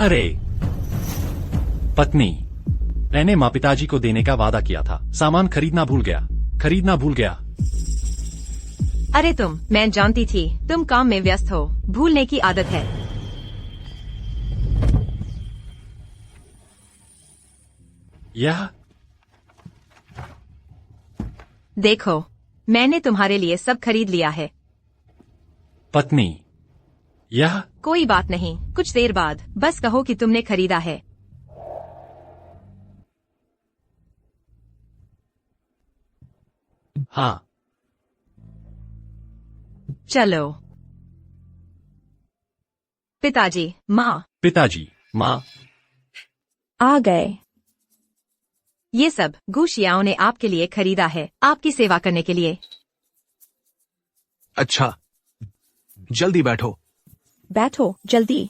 अरे पत्नी, मैंने माँ पिताजी को देने का वादा किया था। सामान खरीदना भूल गया। अरे मैं जानती थी तुम काम में व्यस्त हो, भूलने की आदत है। यह देखो, मैंने तुम्हारे लिए सब खरीद लिया है। पत्नी, यह कोई बात नहीं, कुछ देर बाद बस कहो कि तुमने खरीदा है। हाँ। चलो। पिताजी, माँ आ गए। ये सब गुशियाओं ने आपके लिए खरीदा है, आपकी सेवा करने के लिए। अच्छा, जल्दी बैठो जल्दी।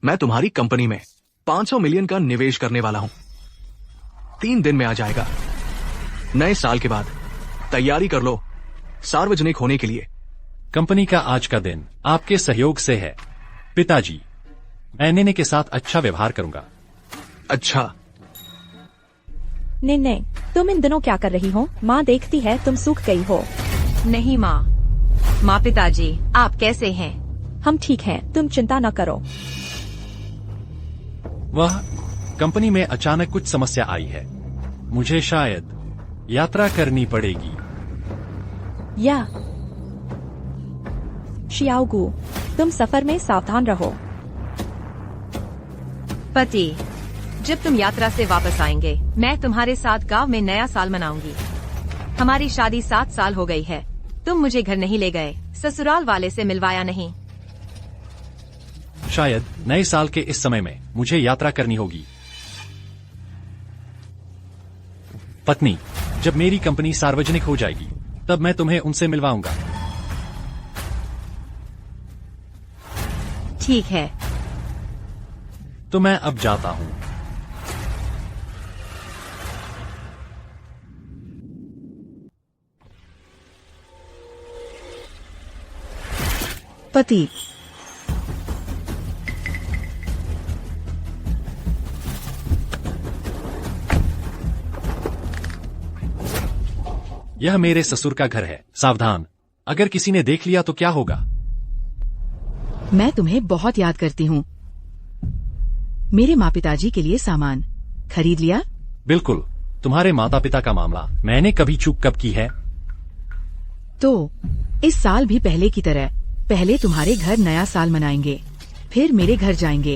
मैं तुम्हारी कंपनी में 500 मिलियन का निवेश करने वाला हूं। 3 दिन में आ जाएगा। नए साल के बाद तैयारी कर लो सार्वजनिक होने के लिए। कंपनी का आज का दिन आपके सहयोग से है। पिताजी, मैं नेने के साथ अच्छा व्यवहार करूंगा। अच्छा। नहीं, तुम इन दिनों क्या कर रही हो? माँ देखती है तुम सूख गई हो। नहीं माँ पिताजी, आप कैसे हैं? हम ठीक हैं, तुम चिंता न करो। वह कंपनी में अचानक कुछ समस्या आई है। मुझे शायद यात्रा करनी पड़ेगी। या शियाओगू, तुम सफर में सावधान रहो। पति, जब तुम यात्रा से वापस आएंगे, मैं तुम्हारे साथ गांव में नया साल मनाऊंगी। हमारी शादी 7 साल हो गई है। तुम मुझे घर नहीं ले गए, ससुराल वाले से मिलवाया नहीं। शायद नए साल के इस समय में मुझे यात्रा करनी होगी। पत्नी, जब मेरी कंपनी सार्वजनिक हो जाएगी, तब मैं तुम्हें उनसे मिलवाऊंगा। ठीक है। तो मैं अब जाता हूँ। पति, यह मेरे ससुर का घर है। सावधान, अगर किसी ने देख लिया तो क्या होगा? मैं तुम्हें बहुत याद करती हूँ। मेरे माँ पिताजी के लिए सामान खरीद लिया? बिल्कुल। तुम्हारे माता पिता का मामला मैंने कभी चूक कब की है? तो इस साल भी पहले की तरह पहले तुम्हारे घर नया साल मनाएंगे, फिर मेरे घर जाएंगे।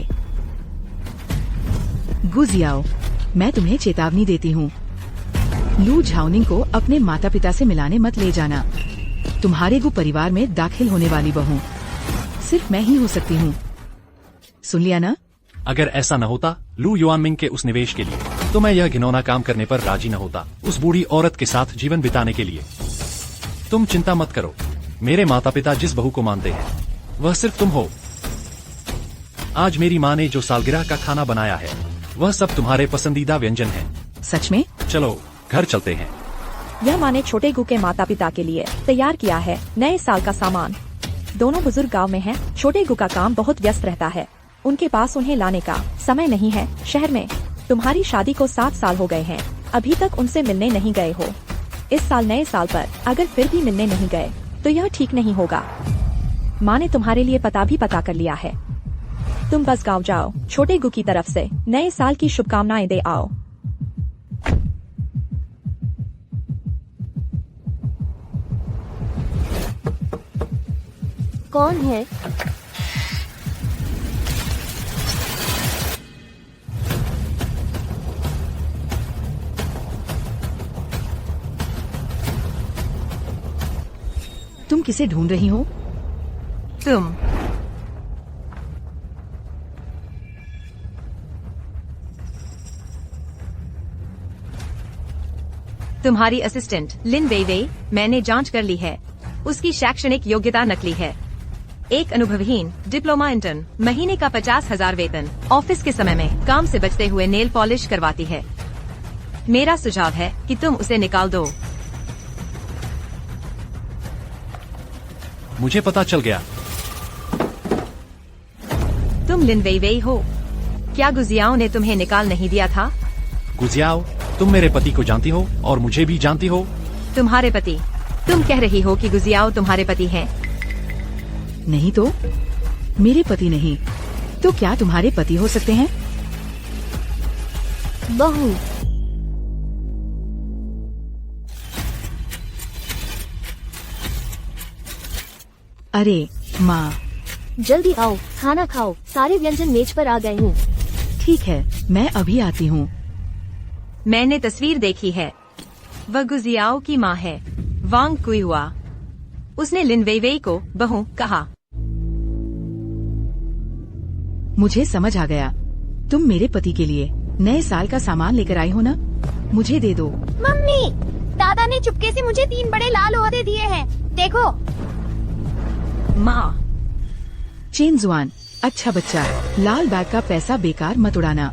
गुजियाओ, मैं तुम्हें चेतावनी देती हूँ, लू झाओनिंग को अपने माता पिता से मिलाने मत ले जाना। तुम्हारे गु परिवार में दाखिल होने वाली बहू सिर्फ मैं ही हो सकती हूँ। सुन लिया ना? अगर ऐसा न होता लू युआनमिंग के उस निवेश के लिए, तो मैं यह घिनौना काम करने पर राजी न होता, उस बूढ़ी औरत के साथ जीवन बिताने के लिए। तुम चिंता मत करो, मेरे माता पिता जिस बहू को मानते हैं वह सिर्फ तुम हो। आज मेरी माँ ने जो सालगिरह का खाना बनाया है, वह सब तुम्हारे पसंदीदा व्यंजन हैं। सच में? चलो घर चलते हैं। यह माँ ने छोटे गु के माता पिता के लिए तैयार किया है नए साल का सामान। दोनों बुजुर्ग गांव में हैं। छोटे गु का काम बहुत व्यस्त रहता है, उनके पास उन्हें लाने का समय नहीं है। शहर में तुम्हारी शादी को 7 साल हो गए हैं, अभी तक उनसे मिलने नहीं गए हो। इस साल नए साल पर अगर फिर भी मिलने नहीं गए तो यह ठीक नहीं होगा। माँ ने तुम्हारे लिए पता भी पता कर लिया है। तुम बस गाँव जाओ, छोटे गु की तरफ से नए साल की शुभकामनाएं दे आओ। कौन है? तुम किसे ढूंढ रही हो? तुम। तुम्हारी असिस्टेंट लिन वेइवेई, मैंने जांच कर ली है। उसकी शैक्षणिक योग्यता नकली है। एक अनुभवहीन डिप्लोमा इंटर्न, महीने का 50,000 वेतन, ऑफिस के समय में काम से बचते हुए नेल पॉलिश करवाती है। मेरा सुझाव है कि तुम उसे निकाल दो। मुझे पता चल गया। तुम लिन वेई वेई हो? क्या गुजियाओ ने तुम्हें निकाल नहीं दिया था? गुजियाओ, तुम मेरे पति को जानती हो और मुझे भी जानती हो। तुम्हारे पति? तुम कह रही हो कि गुजियाओ तुम्हारे पति हैं? नहीं तो मेरे पति नहीं तो क्या तुम्हारे पति हो सकते हैं? बहू, अरे माँ, जल्दी आओ, खाना खाओ। सारे व्यंजन मेज पर आ गए हूँ। ठीक है, मैं अभी आती हूँ। मैंने तस्वीर देखी है। वह गुजियाओ की माँ है, वांग कुईहुआ। उसने लिन वेई वेई को बहू कहा। मुझे समझ आ गया, तुम मेरे पति के लिए नए साल का सामान लेकर आई हो ना? मुझे दे दो। मम्मी, दादा ने चुपके से मुझे 3 बड़े लाल ओहदे दिए हैं। देखो। माँ, चेनजुआन, अच्छा बच्चा, लाल बैग का पैसा बेकार मत उड़ाना।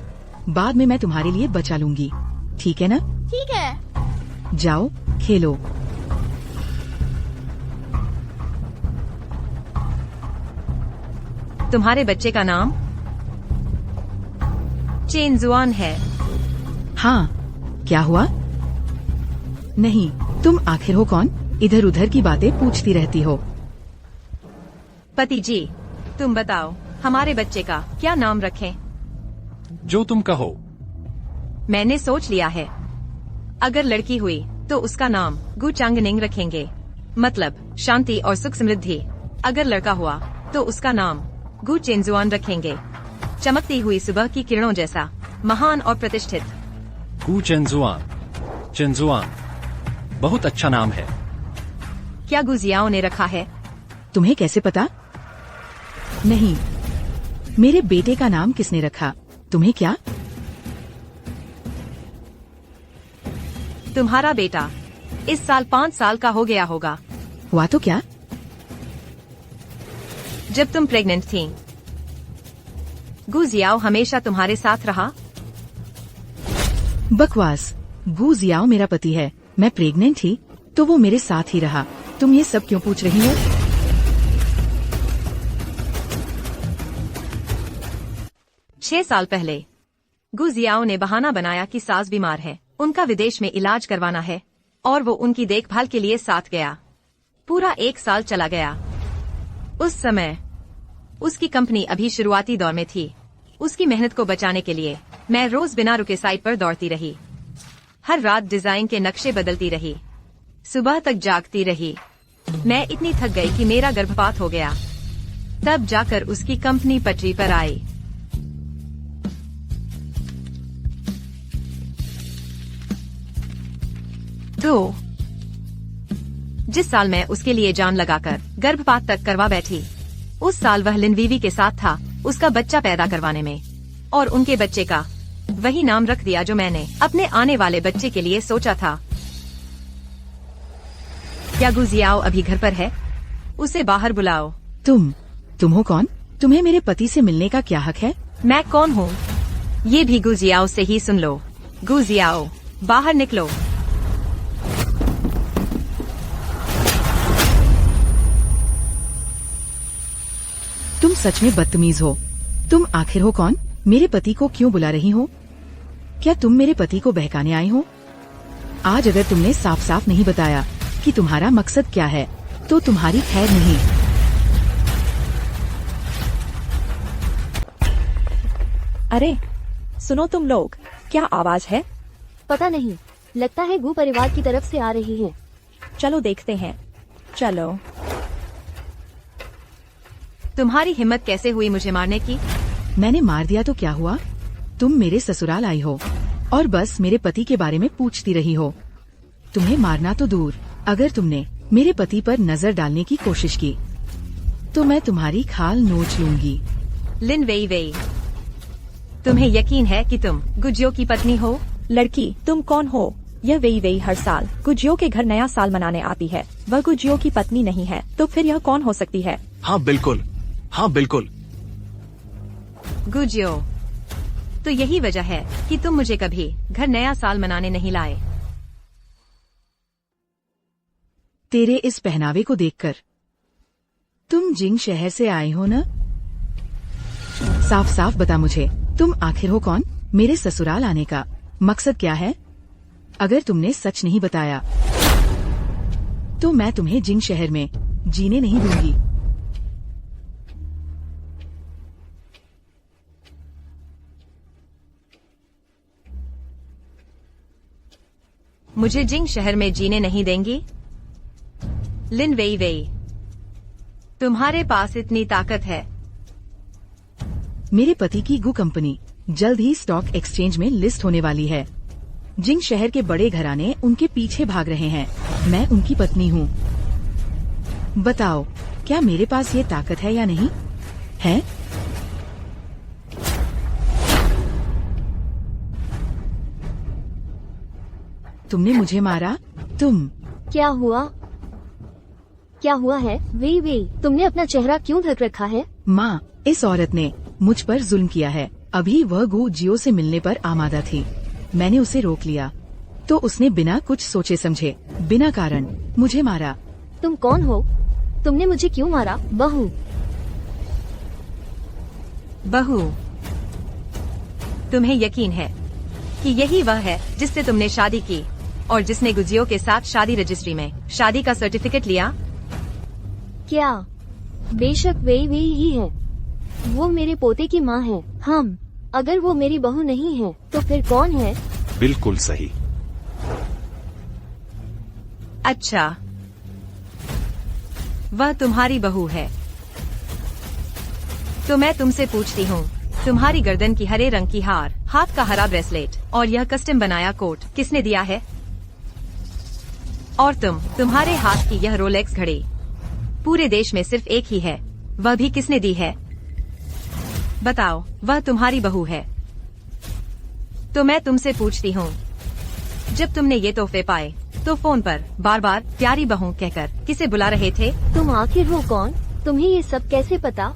बाद में मैं तुम्हारे लिए बचा लूंगी, ठीक है ना? ठीक है। जाओ खेलो। तुम्हारे बच्चे का नाम चेनजुआन है। हाँ, क्या हुआ? नहीं, तुम आखिर हो कौन? इधर उधर की बातें पूछती रहती हो। पति जी, तुम बताओ हमारे बच्चे का क्या नाम रखें? जो तुम कहो। मैंने सोच लिया है। अगर लड़की हुई तो उसका नाम गु चांगनिंग रखेंगे, मतलब शांति और सुख समृद्धि। अगर लड़का हुआ तो उसका नाम गु चेनजुआन रखेंगे, चमकती हुई सुबह की किरणों जैसा महान और प्रतिष्ठित। गु चेनजुआन। चेनजुआन बहुत अच्छा नाम है। क्या गुजियाओ ने रखा है? तुम्हें कैसे पता? नहीं, मेरे बेटे का नाम किसने रखा? तुम्हें क्या? तुम्हारा बेटा इस साल 5 साल का हो गया होगा। हुआ तो क्या? जब तुम प्रेग्नेंट थी, गुजियाओ हमेशा तुम्हारे साथ रहा? बकवास, गु जियाओ मेरा पति है। मैं प्रेग्नेंट थी तो वो मेरे साथ ही रहा। तुम ये सब क्यों पूछ रही हो? 6 साल पहले गुजियाओ ने बहाना बनाया कि सास बीमार है, उनका विदेश में इलाज करवाना है, और वो उनकी देखभाल के लिए साथ गया। पूरा 1 साल चला गया। उस समय उसकी कंपनी अभी शुरुआती दौर में थी। उसकी मेहनत को बचाने के लिए मैं रोज बिना रुके साइट पर दौड़ती रही। हर रात डिजाइन के नक्शे बदलती रही, सुबह तक जागती रही। मैं इतनी थक गई कि मेरा गर्भपात हो गया। तब जाकर उसकी कंपनी पटरी पर आई। तो जिस साल मैं उसके लिए जान लगाकर गर्भपात तक करवा बैठी, उस साल वह लिनवीवी के साथ था उसका बच्चा पैदा करवाने में, और उनके बच्चे का वही नाम रख दिया जो मैंने अपने आने वाले बच्चे के लिए सोचा था। क्या गुजियाओ अभी घर पर है? उसे बाहर बुलाओ। तुम हो कौन? तुम्हें मेरे पति से मिलने का क्या हक है? मैं कौन हूँ ये भी गुजियाओ से ही सुन लो। गुजियाओ, बाहर निकलो। तुम सच में बदतमीज हो। तुम आखिर हो कौन? मेरे पति को क्यों बुला रही हो? क्या तुम मेरे पति को बहकाने आई हो? आज अगर तुमने साफ साफ नहीं बताया कि तुम्हारा मकसद क्या है, तो तुम्हारी खैर नहीं। अरे सुनो तुम लोग, क्या आवाज है? पता नहीं, लगता है गु परिवार की तरफ से आ रही है। चलो देखते हैं। चलो। तुम्हारी हिम्मत कैसे हुई मुझे मारने की? मैंने मार दिया तो क्या हुआ? तुम मेरे ससुराल आई हो और बस मेरे पति के बारे में पूछती रही हो। तुम्हें मारना तो दूर, अगर तुमने मेरे पति पर नजर डालने की कोशिश की तो मैं तुम्हारी खाल नोच लूंगी। लिन वेई वेई, तुम्हें यकीन है कि तुम गुजियो की पत्नी हो? लड़की, तुम कौन हो? यह वेई वेई हर साल गुजियो के घर नया साल मनाने आती है। वह गुजियो की पत्नी नहीं है, तो फिर यह कौन हो सकती है? हाँ बिल्कुल, हाँ बिल्कुल। गुजियो, तो यही वजह है कि तुम मुझे कभी घर नया साल मनाने नहीं लाए। तेरे इस पहनावे को देखकर तुम जिंग शहर से आए हो ना? साफ साफ बता मुझे, तुम आखिर हो कौन? मेरे ससुराल आने का मकसद क्या है? अगर तुमने सच नहीं बताया तो मैं तुम्हें जिंग शहर में जीने नहीं दूंगी। मुझे जिंग शहर में जीने नहीं देंगी? लिन वेई वेई, तुम्हारे पास इतनी ताकत है? मेरे पति की गु कंपनी जल्द ही स्टॉक एक्सचेंज में लिस्ट होने वाली है। जिंग शहर के बड़े घराने उनके पीछे भाग रहे हैं। मैं उनकी पत्नी हूँ। बताओ, क्या मेरे पास ये ताकत है या नहीं है? तुमने मुझे मारा? तुम? क्या हुआ? क्या हुआ है? वे वे, तुमने अपना चेहरा क्यों ढक रखा है? माँ, इस औरत ने मुझ पर जुल्म किया है। अभी वह गु जियो से मिलने पर आमादा थी। मैंने उसे रोक लिया तो उसने बिना कुछ सोचे समझे, बिना कारण मुझे मारा। तुम कौन हो? तुमने मुझे क्यों मारा? बहू। बहू, तुम्हें यकीन है कि यही वह है जिससे तुमने शादी की और जिसने गुजियो के साथ शादी रजिस्ट्री में शादी का सर्टिफिकेट लिया? क्या? बेशक वे ही है। वो मेरे पोते की माँ है। हम, अगर वो मेरी बहू नहीं है तो फिर कौन है? बिल्कुल सही। अच्छा, वह तुम्हारी बहू है। तो मैं तुमसे पूछती हूँ, तुम्हारी गर्दन की हरे रंग की हार, हाथ का हरा ब्रेसलेट और यह कस्टम बनाया कोट किसने दिया है? और तुम्हारे हाथ की यह रोलेक्स घड़ी पूरे देश में सिर्फ एक ही है, वह भी किसने दी है? बताओ, वह तुम्हारी बहू है। तो मैं तुमसे पूछती हूँ, जब तुमने ये तोहफे पाए तो फोन पर बार बार प्यारी बहू कहकर किसे बुला रहे थे? तुम आखिर हो कौन? तुम्हें ये सब कैसे पता?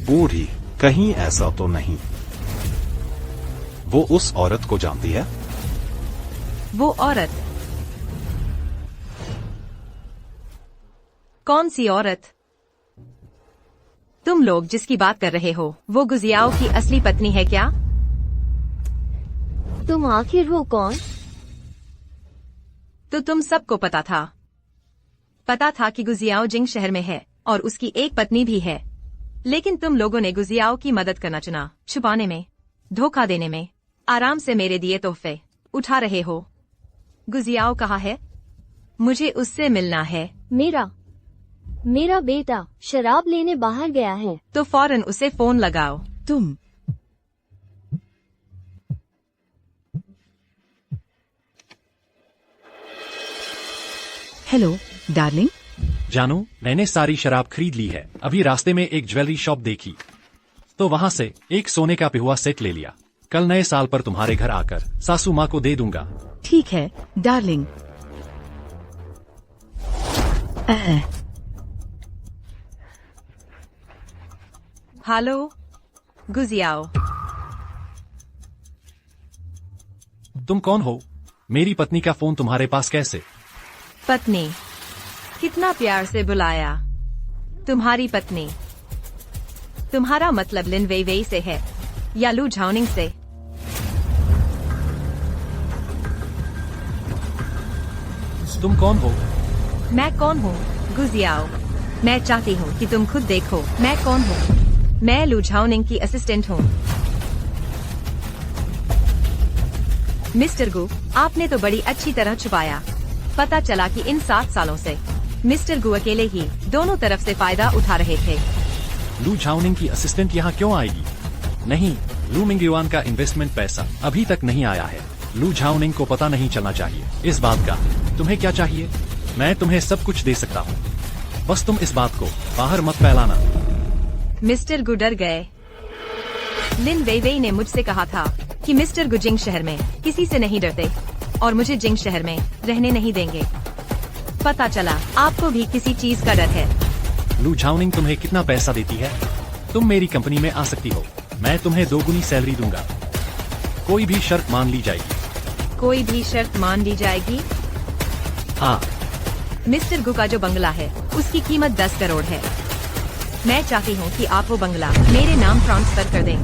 बूढ़ी, कहीं ऐसा तो नहीं वो उस औरत को जानती है? वो औरत? कौन सी औरत? तुम लोग जिसकी बात कर रहे हो वो गुजियाओ की असली पत्नी है क्या? तुम आखिर हो कौन? तो तुम सबको पता था कि गुजियाओ जिंग शहर में है और उसकी एक पत्नी भी है, लेकिन तुम लोगों ने गुजियाओ की मदद करना चुना, छुपाने में, धोखा देने में। आराम से मेरे दिए तोहफे उठा रहे हो। गुजियाओ कहाँ है? मुझे उससे मिलना है। मेरा बेटा शराब लेने बाहर गया है। तो फौरन उसे फोन लगाओ। तुम? Hello darling. जानू, मैंने सारी शराब खरीद ली है। अभी रास्ते में एक ज्वेलरी शॉप देखी तो वहाँ से एक सोने का पिहुआ सेट ले लिया। कल नए साल पर तुम्हारे घर आकर सासू माँ को दे दूंगा। ठीक है डार्लिंग। हेलो गुजियाओ, तुम कौन हो? मेरी पत्नी का फोन तुम्हारे पास कैसे? पत्नी? कितना प्यार से बुलाया। तुम्हारी पत्नी? तुम्हारा मतलब लिन वेई वेई से है या लू झाओनिंग से? तुम कौन हो? मैं कौन हूँ गुजियाओ? मैं चाहती हूँ कि तुम खुद देखो मैं कौन हूँ। मैं लू झाओनिंग की असिस्टेंट हूँ। मिस्टर गु, आपने तो बड़ी अच्छी तरह छुपाया। पता चला कि इन 7 सालों से मिस्टर गु अकेले ही दोनों तरफ से फायदा उठा रहे थे। लू झाओनिंग की असिस्टेंट यहाँ क्यों आएगी? नहीं, लू मिंगयुआन का इन्वेस्टमेंट पैसा अभी तक नहीं आया है। लू झाओनिंग को पता नहीं चलना चाहिए इस बात का। तुम्हें क्या चाहिए? मैं तुम्हें सब कुछ दे सकता हूँ, बस तुम इस बात को बाहर मत फैलाना। मिस्टर गु डर गए। लिन वेई वेई ने मुझसे कहा था कि मिस्टर गु जिंग शहर में किसी से नहीं डरते और मुझे जिंग शहर में रहने नहीं देंगे। पता चला आपको भी किसी चीज का डर है। लू झाओनिंग तुम्हें कितना पैसा देती है? तुम मेरी कंपनी में आ सकती हो। मैं तुम्हें 2 गुनी सैलरी दूंगा। कोई भी शर्त मान ली जाएगी। कोई भी शर्त मान ली जाएगी? हाँ। मिस्टर गु का जो बंगला है उसकी कीमत 10 करोड़ है। मैं चाहती हूँ कि आप वो बंगला मेरे नाम ट्रांसफर कर दें।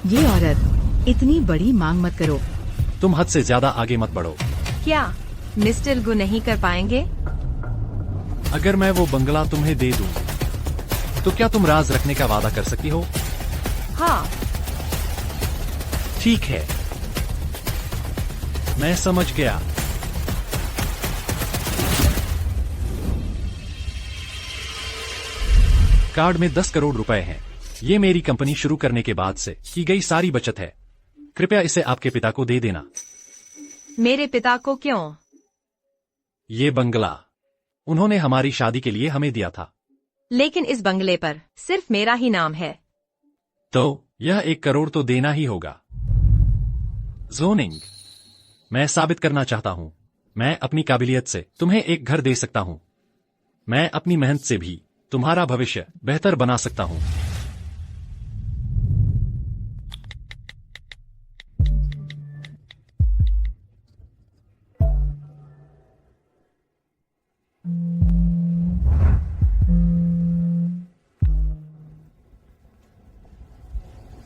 ये औरत, इतनी बड़ी मांग मत करो। तुम हद से ज्यादा आगे मत बढ़ो। क्या मिस्टर गु नहीं कर पाएंगे? अगर मैं वो बंगला तुम्हें दे दूं, तो क्या तुम राज रखने का वादा कर सकती हो? हाँ। ठीक है, मैं समझ गया। कार्ड में 10 करोड़ रुपए हैं। ये मेरी कंपनी शुरू करने के बाद से की गई सारी बचत है। कृपया इसे आपके पिता को दे देना। मेरे पिता को क्यों? ये बंगला उन्होंने हमारी शादी के लिए हमें दिया था। लेकिन इस बंगले पर सिर्फ मेरा ही नाम है। तो यह 1 करोड़ तो देना ही होगा। जोनिंग, मैं साबित करना चाहता हूं, मैं अपनी काबिलियत से तुम्हें एक घर दे सकता हूं। मैं अपनी मेहनत से भी तुम्हारा भविष्य बेहतर बना सकता हूं।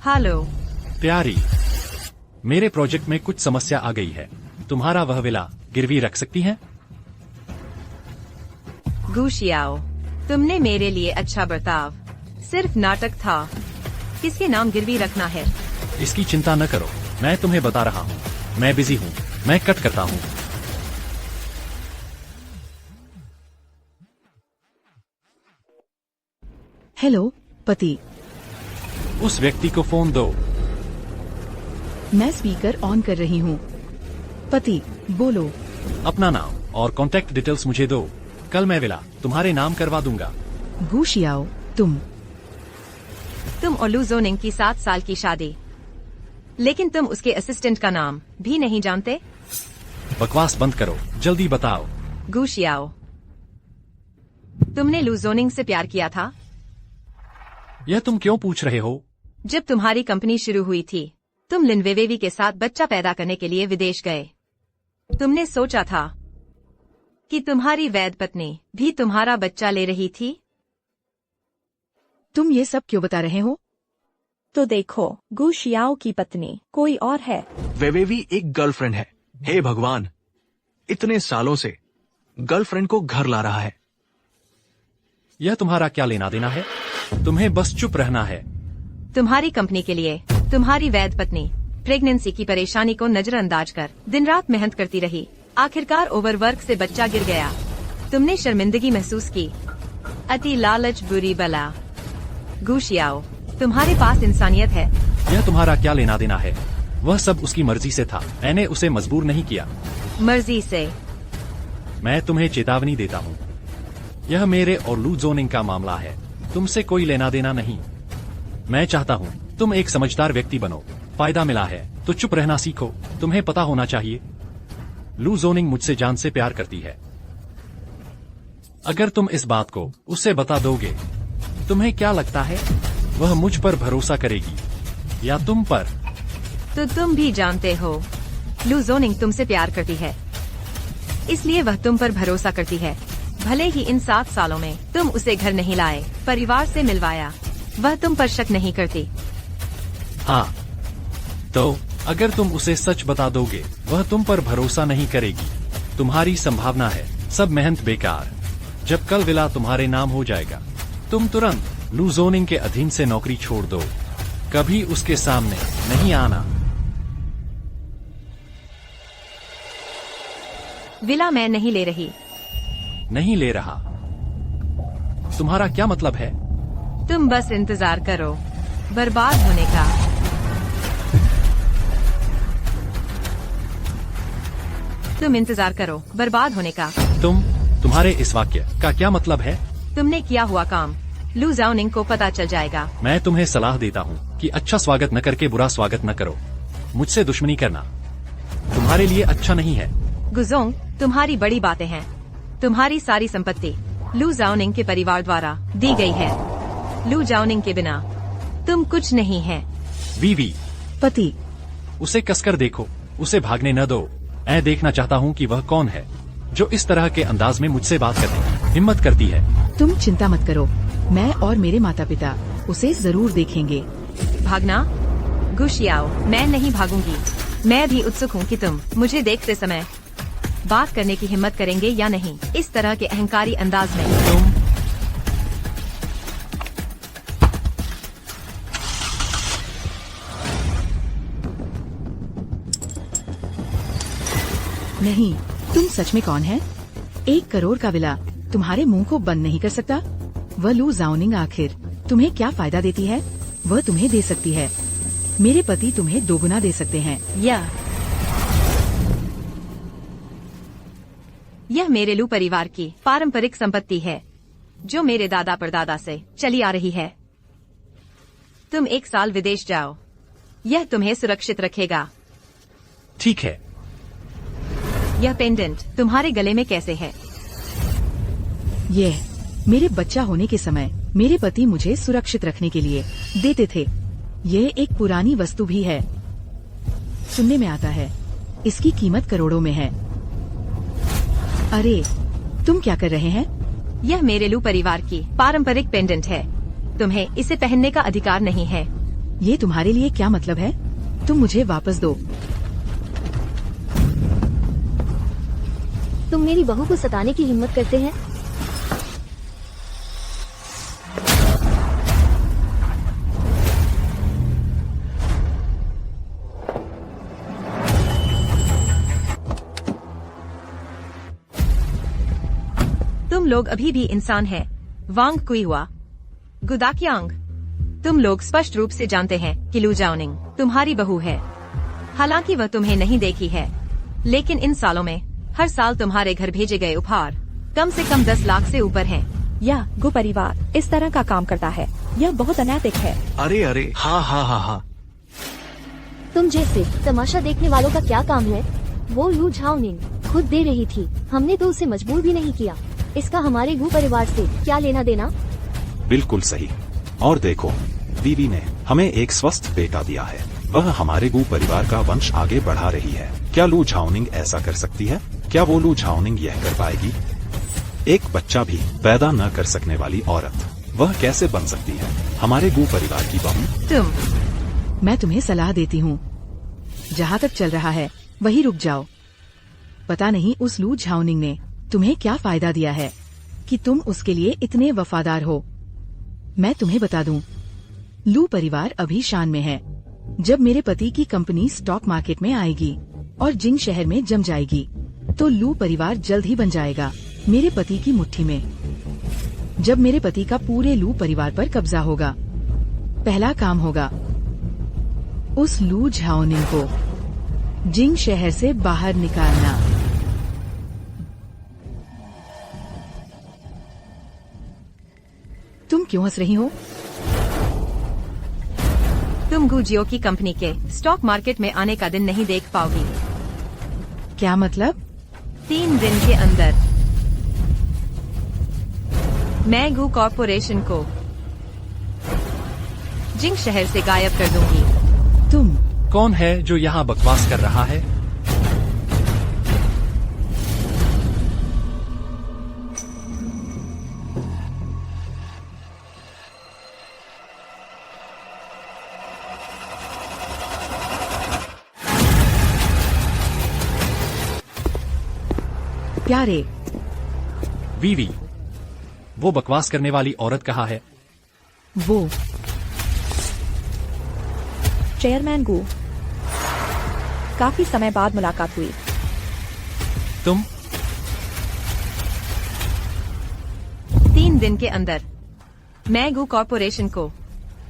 हेलो प्यारी, मेरे प्रोजेक्ट में कुछ समस्या आ गई है। तुम्हारा वह विला गिरवी रख सकती हैं? गुशियाओ, तुमने मेरे लिए अच्छा बर्ताव, सिर्फ नाटक था। किसके नाम गिरवी रखना है? इसकी चिंता न करो, मैं तुम्हें बता रहा हूँ। मैं बिजी हूँ, मैं कट करता हूँ। हेलो पति, उस व्यक्ति को फोन दो। मैं स्पीकर ऑन कर रही हूँ। पति, बोलो। अपना नाम और कॉन्टैक्ट डिटेल्स मुझे दो। कल मैं विला तुम्हारे नाम करवा दूंगा। गुशियाओ, तुम और लू जोनिंग की 7 साल की शादी, लेकिन तुम उसके असिस्टेंट का नाम भी नहीं जानते? बकवास बंद करो, जल्दी बताओ। गुशियाओ, तुमने लू जोनिंग से प्यार किया था? यह तुम क्यों पूछ रहे हो? जब तुम्हारी कंपनी शुरू हुई थी, तुम लिन वेवेवी के साथ बच्चा पैदा करने के लिए विदेश गए। तुमने सोचा था कि तुम्हारी वैध पत्नी भी तुम्हारा बच्चा ले रही थी। तुम ये सब क्यों बता रहे हो? तो देखो, गु शियाओ की पत्नी कोई और है। वेवेवी एक गर्लफ्रेंड है। हे भगवान, इतने सालों से गर्लफ्रेंड को घर ला रहा है। यह तुम्हारा क्या लेना देना है? तुम्हें बस चुप रहना है। तुम्हारी कंपनी के लिए तुम्हारी वैध पत्नी प्रेगनेंसी की परेशानी को नजरअंदाज कर दिन रात मेहनत करती रही। आखिरकार ओवरवर्क से बच्चा गिर गया। तुमने शर्मिंदगी महसूस की। अति लालच बुरी बला। गुशियाओ, तुम्हारे पास इंसानियत है। यह तुम्हारा क्या लेना देना है? वह सब उसकी मर्जी से था, मैंने उसे मजबूर नहीं किया। मर्जी से? मैं तुम्हें चेतावनी देता हूँ, यह मेरे और लू जोनिंग का मामला है, तुमसे कोई लेना देना नहीं। मैं चाहता हूँ तुम एक समझदार व्यक्ति बनो। फायदा मिला है तो चुप रहना सीखो। तुम्हें पता होना चाहिए, लू जोनिंग मुझसे जान से प्यार करती है। अगर तुम इस बात को उससे बता दोगे, तुम्हें क्या लगता है वह मुझ पर भरोसा करेगी या तुम पर? तो तुम भी जानते हो, लू जोनिंग तुमसे प्यार करती है, इसलिए वह तुम पर भरोसा करती है। भले ही इन 7 सालों में तुम उसे घर नहीं लाए, परिवार से मिलवाया, वह तुम पर शक नहीं करती। हाँ, तो अगर तुम उसे सच बता दोगे, वह तुम पर भरोसा नहीं करेगी। तुम्हारी संभावना है सब मेहनत बेकार। जब कल विला तुम्हारे नाम हो जाएगा, तुम तुरंत लू जोनिंग के अधीन से नौकरी छोड़ दो। कभी उसके सामने नहीं आना। विला मैं नहीं ले रही। नहीं ले रहा? तुम्हारा क्या मतलब है? तुम बस इंतजार करो बर्बाद होने का। तुम इंतजार करो बर्बाद होने का। तुम्हारे इस वाक्य का क्या मतलब है? तुमने किया हुआ काम लू जोनिंग को पता चल जाएगा। मैं तुम्हें सलाह देता हूँ कि अच्छा स्वागत न करके बुरा स्वागत न करो। मुझसे दुश्मनी करना तुम्हारे लिए अच्छा नहीं है। गुजोंग, तुम्हारी बड़ी बातें हैं। तुम्हारी सारी संपत्ति लू जोनिंग के परिवार द्वारा दी गई है। लू जोनिंग के बिना तुम कुछ नहीं है। वीवी, पति, उसे कसकर देखो, उसे भागने न दो। मैं देखना चाहता हूँ कि वह कौन है जो इस तरह के अंदाज में मुझसे बात करती है। हिम्मत करती है। तुम चिंता मत करो, मैं और मेरे माता पिता उसे जरूर देखेंगे। भागना? गुशियाओ, मैं नहीं भागूंगी। मैं भी उत्सुक हूँ कि तुम मुझे देखते समय बात करने की हिम्मत करेंगे या नहीं, इस तरह के अहंकारी अंदाज में। तुम नहीं, तुम सच में कौन है? 1 करोड़ का विला तुम्हारे मुंह को बंद नहीं कर सकता। वह लू जाओनिंग आखिर तुम्हें क्या फायदा देती है? वह तुम्हें दे सकती है। मेरे पति तुम्हें 2 गुना दे सकते हैं। यह मेरे लू परिवार की पारंपरिक संपत्ति है, जो मेरे दादा परदादा से चली आ रही है। तुम 1 साल विदेश जाओ, यह तुम्हें सुरक्षित रखेगा। ठीक है। यह पेंडेंट तुम्हारे गले में कैसे है? यह मेरे बच्चा होने के समय मेरे पति मुझे सुरक्षित रखने के लिए देते थे। यह एक पुरानी वस्तु भी है। सुनने में आता है इसकी कीमत करोड़ों में है। अरे, तुम क्या कर रहे हैं? यह मेरे लू परिवार की पारंपरिक पेंडेंट है। तुम्हें इसे पहनने का अधिकार नहीं है। ये तुम्हारे लिए क्या मतलब है? तुम मुझे वापस दो। तुम मेरी बहू को सताने की हिम्मत करते हैं? तुम लोग अभी भी इंसान हैं। वांग कुईहुआ, गुदाक्यांग। तुम लोग स्पष्ट रूप से जानते हैं कि लू जाओनिंग तुम्हारी बहू है। हालांकि वह तुम्हें नहीं देखी है, लेकिन इन सालों में हर साल तुम्हारे घर भेजे गए उपहार कम से कम 10 लाख से ऊपर हैं। यह गु परिवार इस तरह का काम करता है। यह बहुत अनैतिक है। अरे अरे, हाँ हाँ हाँ हाँ। तुम जैसे तमाशा देखने वालों का क्या काम है? वो लू झाओनिंग खुद दे रही थी, हमने तो उसे मजबूर भी नहीं किया। इसका हमारे गु परिवार से क्या लेना देना? बिल्कुल सही। और देखो, बीवी ने हमें एक स्वस्थ बेटा दिया है। वह हमारे गु परिवार का वंश आगे बढ़ा रही है। क्या लू झाओनिंग ऐसा कर सकती है? क्या वो लू झाओनिंग यह कर पाएगी? एक बच्चा भी पैदा न कर सकने वाली औरत वह कैसे बन सकती है हमारे गु परिवार की बहू? मैं तुम्हें सलाह देती हूँ, जहाँ तक चल रहा है वही रुक जाओ। पता नहीं उस लू झाओनिंग ने तुम्हें क्या फायदा दिया है कि तुम उसके लिए इतने वफादार हो। मैं तुम्हें बता दूं, लू परिवार अभी शान में है। जब मेरे पति की कंपनी स्टॉक मार्केट में आएगी और जिंग शहर में जम जाएगी, तो लू परिवार जल्द ही बन जाएगा मेरे पति की मुट्ठी में। जब मेरे पति का पूरे लू परिवार पर कब्जा होगा, पहला काम होगा उस लू झाओनिंग को जिंग शहर से बाहर निकालना। तुम क्यों हंस रही हो? तुम गुजियो की कंपनी के स्टॉक मार्केट में आने का दिन नहीं देख पाओगी। क्या मतलब? 3 दिन के अंदर मैं गु कॉर्पोरेशन को जिंग शहर से गायब कर दूंगी। तुम कौन है जो यहाँ बकवास कर रहा है? क्या रे? वीवी, वो बकवास करने वाली औरत कहाँ है? वो चेयरमैन गु, काफी समय बाद मुलाकात हुई। तुम 3 दिन के अंदर मैं गु कॉर्पोरेशन को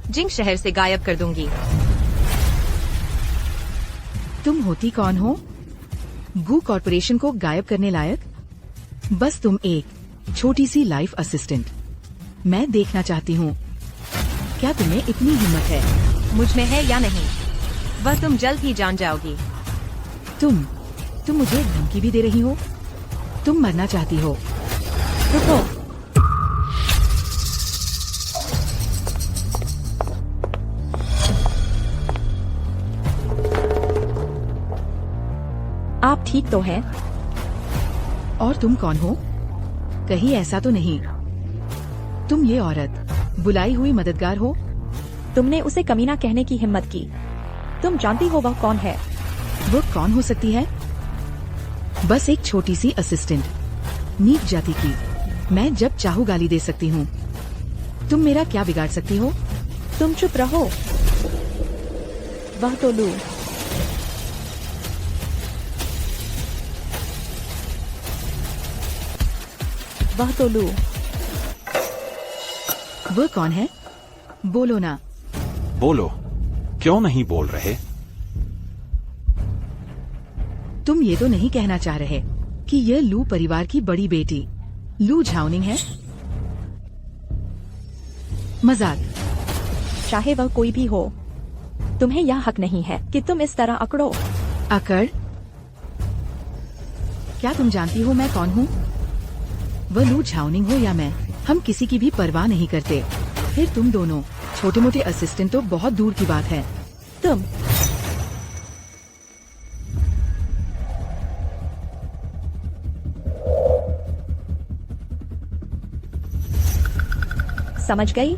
जिंग शहर से गायब कर दूंगी। तुम होती कौन हो गु कॉर्पोरेशन को गायब करने लायक? बस तुम एक छोटी सी लाइफ असिस्टेंट। मैं देखना चाहती हूँ, क्या तुम्हें इतनी हिम्मत है? मुझ में है या नहीं, वह तुम जल्द ही जान जाओगी। तुम मुझे एक धमकी भी दे रही हो? तुम मरना चाहती हो? रुको। आप ठीक तो हैं? और तुम कौन हो? कहीं ऐसा तो नहीं? तुम ये औरत बुलाई हुई मददगार हो? तुमने उसे कमीना कहने की हिम्मत की। तुम जानती हो वह कौन है? वो कौन हो सकती है? बस एक छोटी सी असिस्टेंट, नीच जाति की। मैं जब चाहूँ गाली दे सकती हूँ। तुम मेरा क्या बिगाड़ सकती हो? तुम चुप रहो। वह तो लू। वह तो लू। वो कौन है? बोलो ना। बोलो, क्यों नहीं बोल रहे? तुम ये तो नहीं कहना चाह रहे कि यह लू परिवार की बड़ी बेटी लू झाओनिंग है? मजाक। चाहे वह कोई भी हो, तुम्हें यह हक नहीं है कि तुम इस तरह अकड़ो। अकड़? क्या तुम जानती हो मैं कौन हूँ? वह लू झाओनिंग हो या मैं, हम किसी की भी परवाह नहीं करते। फिर तुम दोनों छोटे मोटे असिस्टेंट तो बहुत दूर की बात है। तुम समझ गई?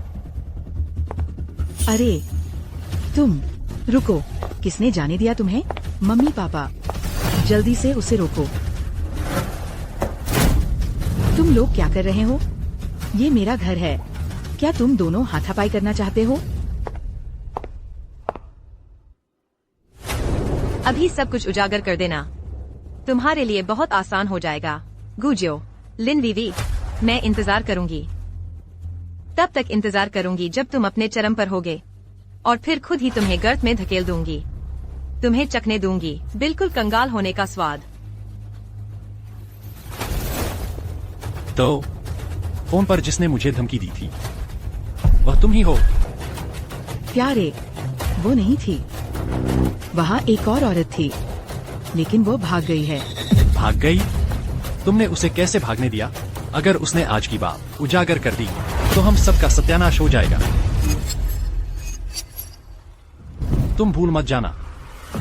अरे तुम रुको, किसने जाने दिया तुम्हें? मम्मी पापा, जल्दी से उसे रोको। तुम लोग क्या कर रहे हो? ये मेरा घर है। क्या तुम दोनों हाथापाई करना चाहते हो? अभी सब कुछ उजागर कर देना, तुम्हारे लिए बहुत आसान हो जाएगा। गुजियो, लिन वीवी, मैं इंतजार करूंगी। तब तक इंतजार करूंगी जब तुम अपने चरम पर होगे, और फिर खुद ही तुम्हें गर्त में धकेल दूंगी। तुम्हें चखने दूंगी बिल्कुल कंगाल होने का स्वाद। तो फोन पर जिसने मुझे धमकी दी थी, वह तुम ही हो? प्यारे, वो नहीं थी। वहाँ एक और औरत थी, लेकिन वो भाग गई है। भाग गई? तुमने उसे कैसे भागने दिया? अगर उसने आज की बात उजागर कर दी तो हम सबका सत्यानाश हो जाएगा। तुम भूल मत जाना,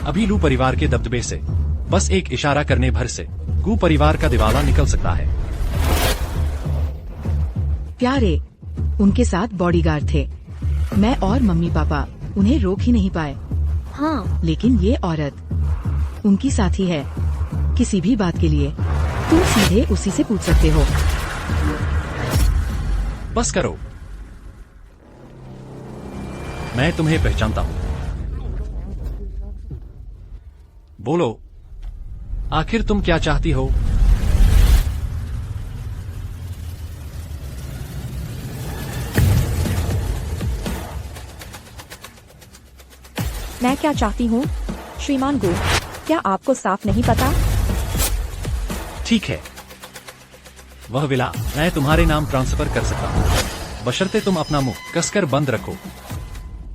अभी लू परिवार के दबदबे से बस एक इशारा करने भर से गू परिवार का दिवाला निकल सकता है। प्यारे, उनके साथ बॉडीगार्ड थे। मैं और मम्मी पापा उन्हें रोक ही नहीं पाए। हाँ, लेकिन ये औरत उनकी साथी है। किसी भी बात के लिए तुम सीधे उसी से पूछ सकते हो। बस करो, मैं तुम्हें पहचानता हूँ। बोलो, आखिर तुम क्या चाहती हो? मैं क्या चाहती हूँ? श्रीमान गू, क्या आपको साफ नहीं पता? ठीक है, वह विला मैं तुम्हारे नाम ट्रांसफर कर सकता हूँ, बशर्ते तुम अपना मुंह कसकर बंद रखो।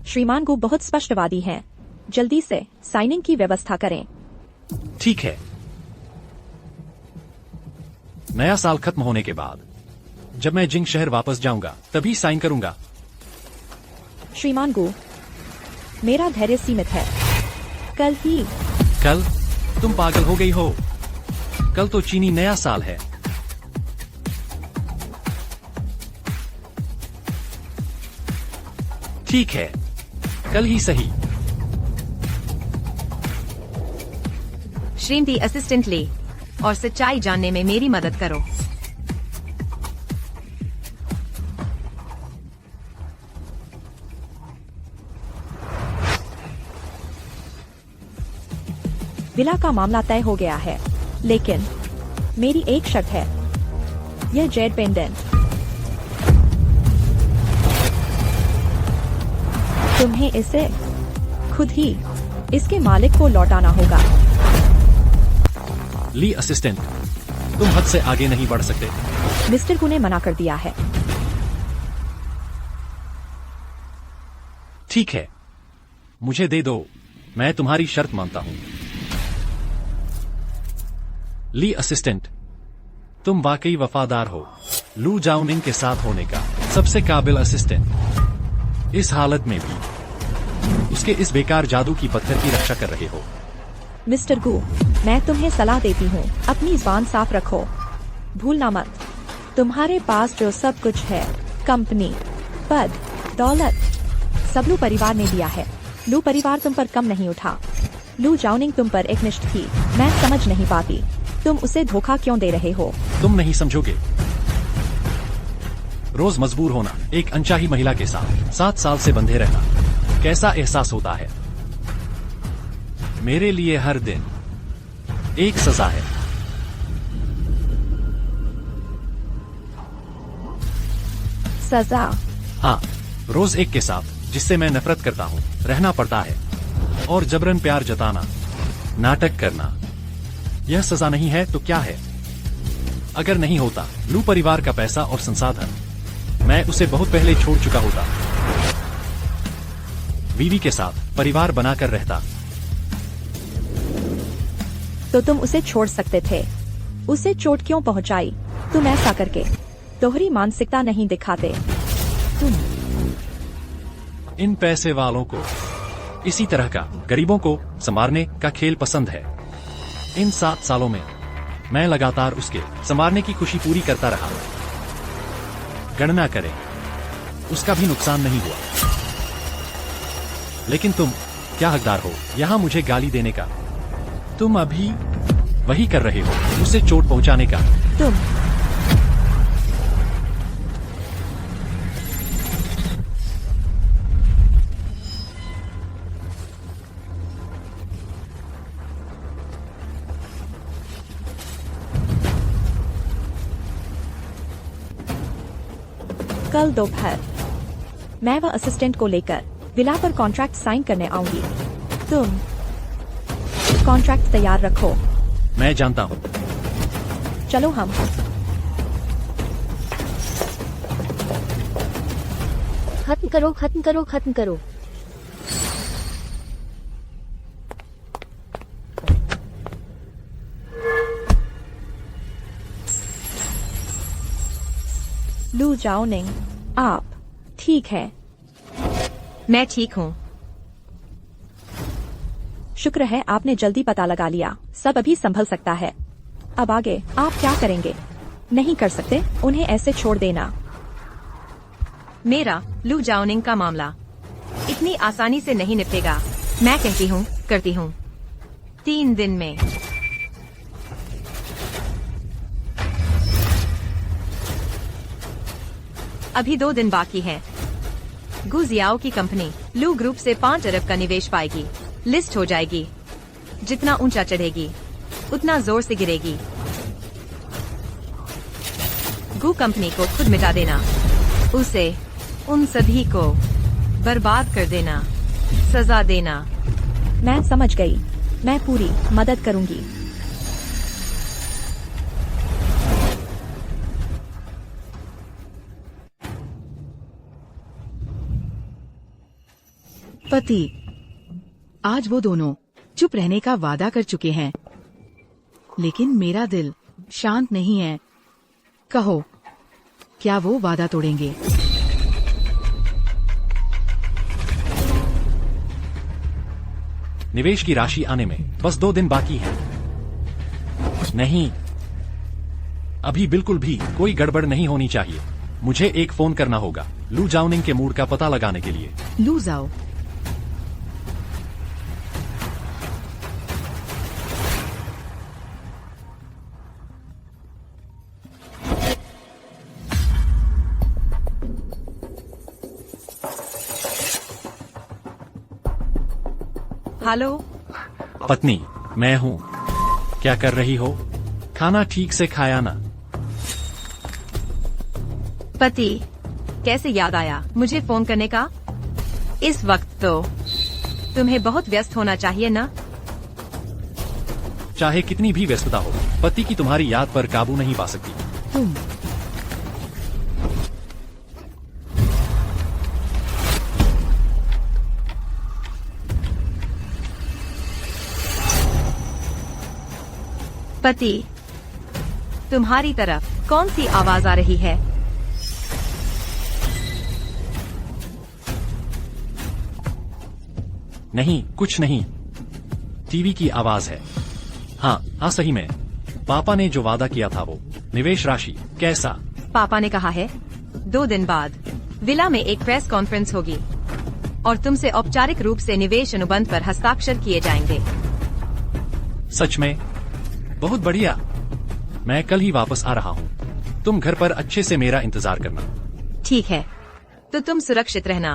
श्रीमान गू बहुत स्पष्टवादी हैं। जल्दी से साइनिंग की व्यवस्था करें। ठीक है, नया साल खत्म होने के बाद जब मैं जिंग शहर वापस जाऊंगा तभी साइन करूंगा। श्रीमान गू, मेरा धैर्य सीमित है। कल ही। कल? तुम पागल हो गई हो? कल तो चीनी नया साल है। ठीक है, कल ही सही। श्रीमती असिस्टेंट ले, और सच्चाई जानने में मेरी मदद करो। विला का मामला तय हो गया है, लेकिन मेरी एक शर्त है। यह जेड पेंडेंट तुम्हें इसे खुद ही इसके मालिक को लौटाना होगा। ली असिस्टेंट, तुम हद से आगे नहीं बढ़ सकते। मिस्टर गू ने मना कर दिया है। ठीक है, मुझे दे दो, मैं तुम्हारी शर्त मानता हूं। ली असिस्टेंट, तुम वाकई वफादार हो। लू जाओनिंग के साथ होने का सबसे काबिल असिस्टेंट। इस हालत में भी उसके इस बेकार जादू की पत्थर की रक्षा कर रहे हो। मिस्टर गू, मैं तुम्हें सलाह देती हूँ, अपनी जुबान साफ रखो। भूलना मत, तुम्हारे पास जो सब कुछ है, कंपनी, पद, दौलत, सब लू परिवार ने दिया है। लू परिवार तुम पर कम नहीं उठा। लू जाओनिंग तुम पर एकनिष्ठ थी। मैं समझ नहीं पाती, तुम उसे धोखा क्यों दे रहे हो? तुम नहीं समझोगे। रोज मजबूर होना, एक अनचाही महिला के साथ 7 साल से बंधे रहना, कैसा एहसास होता है? मेरे लिए हर दिन एक सजा है। सजा? हाँ, रोज एक के साथ जिससे मैं नफरत करता हूँ रहना पड़ता है, और जबरन प्यार जताना, नाटक करना, यह सजा नहीं है तो क्या है? अगर नहीं होता लू परिवार का पैसा और संसाधन, मैं उसे बहुत पहले छोड़ चुका होता। बीवी के साथ परिवार बनाकर रहता। तो तुम उसे छोड़ सकते थे। उसे चोट क्यों पहुंचाई तुम ऐसा करके? दोहरी मानसिकता नहीं दिखाते तुम। इन पैसे वालों को इसी तरह का गरीबों को संवारने का खेल पसंद है। इन 7 सालों में मैं लगातार उसके संवारने की खुशी पूरी करता रहा। गणना करें, उसका भी नुकसान नहीं हुआ। लेकिन तुम क्या हकदार हो यहां मुझे गाली देने का? तुम अभी वही कर रहे हो, उसे चोट पहुंचाने का। तुम कल दोपहर मैं व असिस्टेंट को लेकर विला पर कॉन्ट्रैक्ट साइन करने आऊंगी। तुम कॉन्ट्रैक्ट तैयार रखो। मैं जानता हूं। चलो हम। खत्म करो, खत्म करो, खत्म करो। लू जाओनिंग, आप ठीक है? मैं ठीक हूँ। शुक्र है आपने जल्दी पता लगा लिया। सब अभी संभल सकता है। अब आगे आप क्या करेंगे? नहीं कर सकते उन्हें ऐसे छोड़ देना। मेरा लू जाओनिंग का मामला इतनी आसानी से नहीं निपटेगा। मैं कहती हूँ करती हूँ। 3 दिन में। अभी 2 दिन बाकी है। गुजियाओ की कंपनी लू ग्रुप से 5 अरब का निवेश पाएगी। लिस्ट हो जाएगी। जितना ऊंचा चढ़ेगी उतना जोर से गिरेगी। गू कंपनी को खुद मिटा देना, उसे उन सभी को बर्बाद कर देना, सजा देना। मैं समझ गई। मैं पूरी मदद करूंगी। पति, आज वो दोनों चुप रहने का वादा कर चुके हैं, लेकिन मेरा दिल शांत नहीं है। कहो, क्या वो वादा तोड़ेंगे? निवेश की राशि आने में बस 2 दिन बाकी है। नहीं, अभी बिल्कुल भी कोई गड़बड़ नहीं होनी चाहिए। मुझे एक फोन करना होगा लू जाओनिंग के मूड का पता लगाने के लिए। लू जाओ। हेलो पत्नी, मैं हूँ। क्या कर रही हो? खाना ठीक से खाया ना? पति, कैसे याद आया मुझे फोन करने का? इस वक्त तो तुम्हें बहुत व्यस्त होना चाहिए ना? चाहे कितनी भी व्यस्तता हो, पति की तुम्हारी याद पर काबू नहीं पा सकती। तुम पति, तुम्हारी तरफ कौन सी आवाज आ रही है? नहीं, कुछ नहीं। टीवी की आवाज है। हाँ, सही में। पापा ने जो वादा किया था वो निवेश राशि कैसा? पापा ने कहा है 2 दिन बाद विला में एक प्रेस कॉन्फ्रेंस होगी और तुमसे औपचारिक रूप से निवेश अनुबंध पर हस्ताक्षर किए जाएंगे। सच में? बहुत बढ़िया। मैं कल ही वापस आ रहा हूँ। तुम घर पर अच्छे से मेरा इंतजार करना। ठीक है, तो तुम सुरक्षित रहना।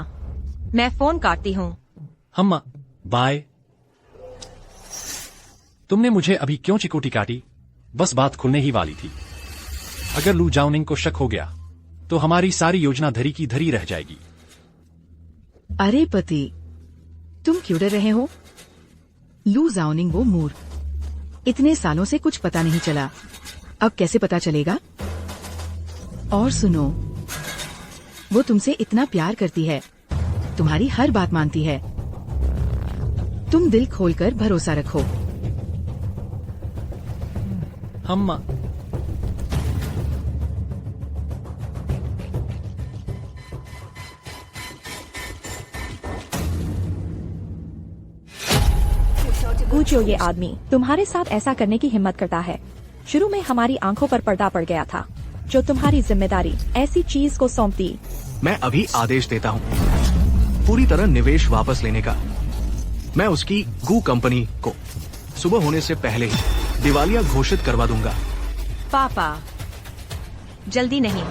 मैं फोन काटती हूँ। हम बाय। तुमने मुझे अभी क्यों चिकोटी काटी? बस बात खुलने ही वाली थी। अगर लू जाओनिंग को शक हो गया तो हमारी सारी योजना धरी की धरी रह जाएगी। अरे पति, तुम क्यों डर रहे हो? लू जाओनिंग वो मूर्ख, इतने सालों से कुछ पता नहीं चला, अब कैसे पता चलेगा? और सुनो, वो तुमसे इतना प्यार करती है, तुम्हारी हर बात मानती है। तुम दिल खोलकर भरोसा रखो। हम पूछो, ये आदमी तुम्हारे साथ ऐसा करने की हिम्मत करता है। शुरू में हमारी आंखों पर पर्दा पड़ गया था, जो तुम्हारी जिम्मेदारी ऐसी चीज को सौंपती। मैं अभी आदेश देता हूँ पूरी तरह निवेश वापस लेने का। मैं उसकी गू कंपनी को सुबह होने से पहले ही दिवालिया घोषित करवा दूंगा। पापा, जल्दी नहीं।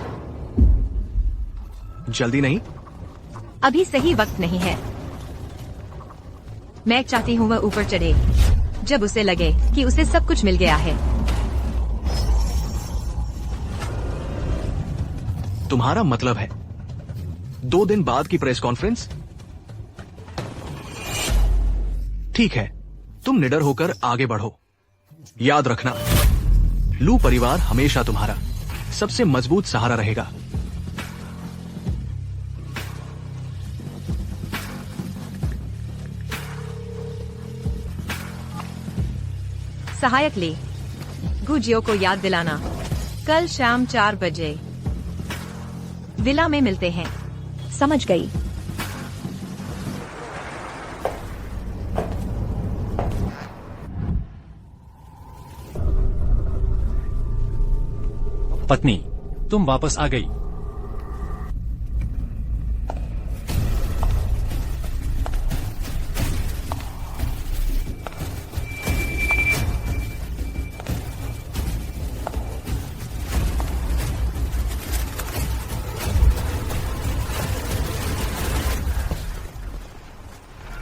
जल्दी नहीं? अभी सही वक्त नहीं है। मैं चाहती हूँ वह ऊपर चढ़े जब उसे लगे कि उसे सब कुछ मिल गया है। तुम्हारा मतलब है 2 दिन बाद की प्रेस कॉन्फ्रेंस? ठीक है, तुम निडर होकर आगे बढ़ो। याद रखना, लू परिवार हमेशा तुम्हारा सबसे मजबूत सहारा रहेगा। सहायक ली, गुजियो को याद दिलाना, कल शाम 4 बजे विला में मिलते हैं। समझ गई। पत्नी, तुम वापस आ गई।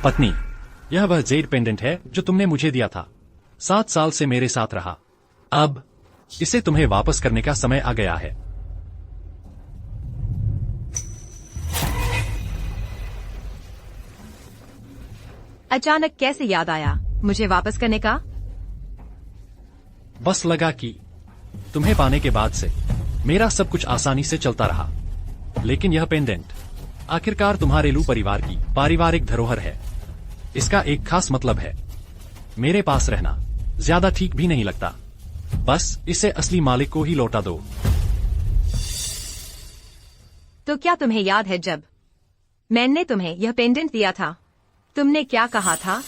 पत्नी, यह वह जेड पेंडेंट है जो तुमने मुझे दिया था। 7 साल से मेरे साथ रहा। अब इसे तुम्हें वापस करने का समय आ गया है। अचानक कैसे याद आया मुझे वापस करने का? बस लगा कि तुम्हें पाने के बाद से मेरा सब कुछ आसानी से चलता रहा, लेकिन यह पेंडेंट आखिरकार तुम्हारे लू परिवार की पारिवारिक धरोहर है। इसका एक खास मतलब है। मेरे पास रहना ज्यादा ठीक भी नहीं लगता। बस इसे असली मालिक को ही लौटा दो। तो क्या तुम्हें याद है जब मैंने तुम्हें यह पेंडेंट दिया था, तुमने क्या कहा था?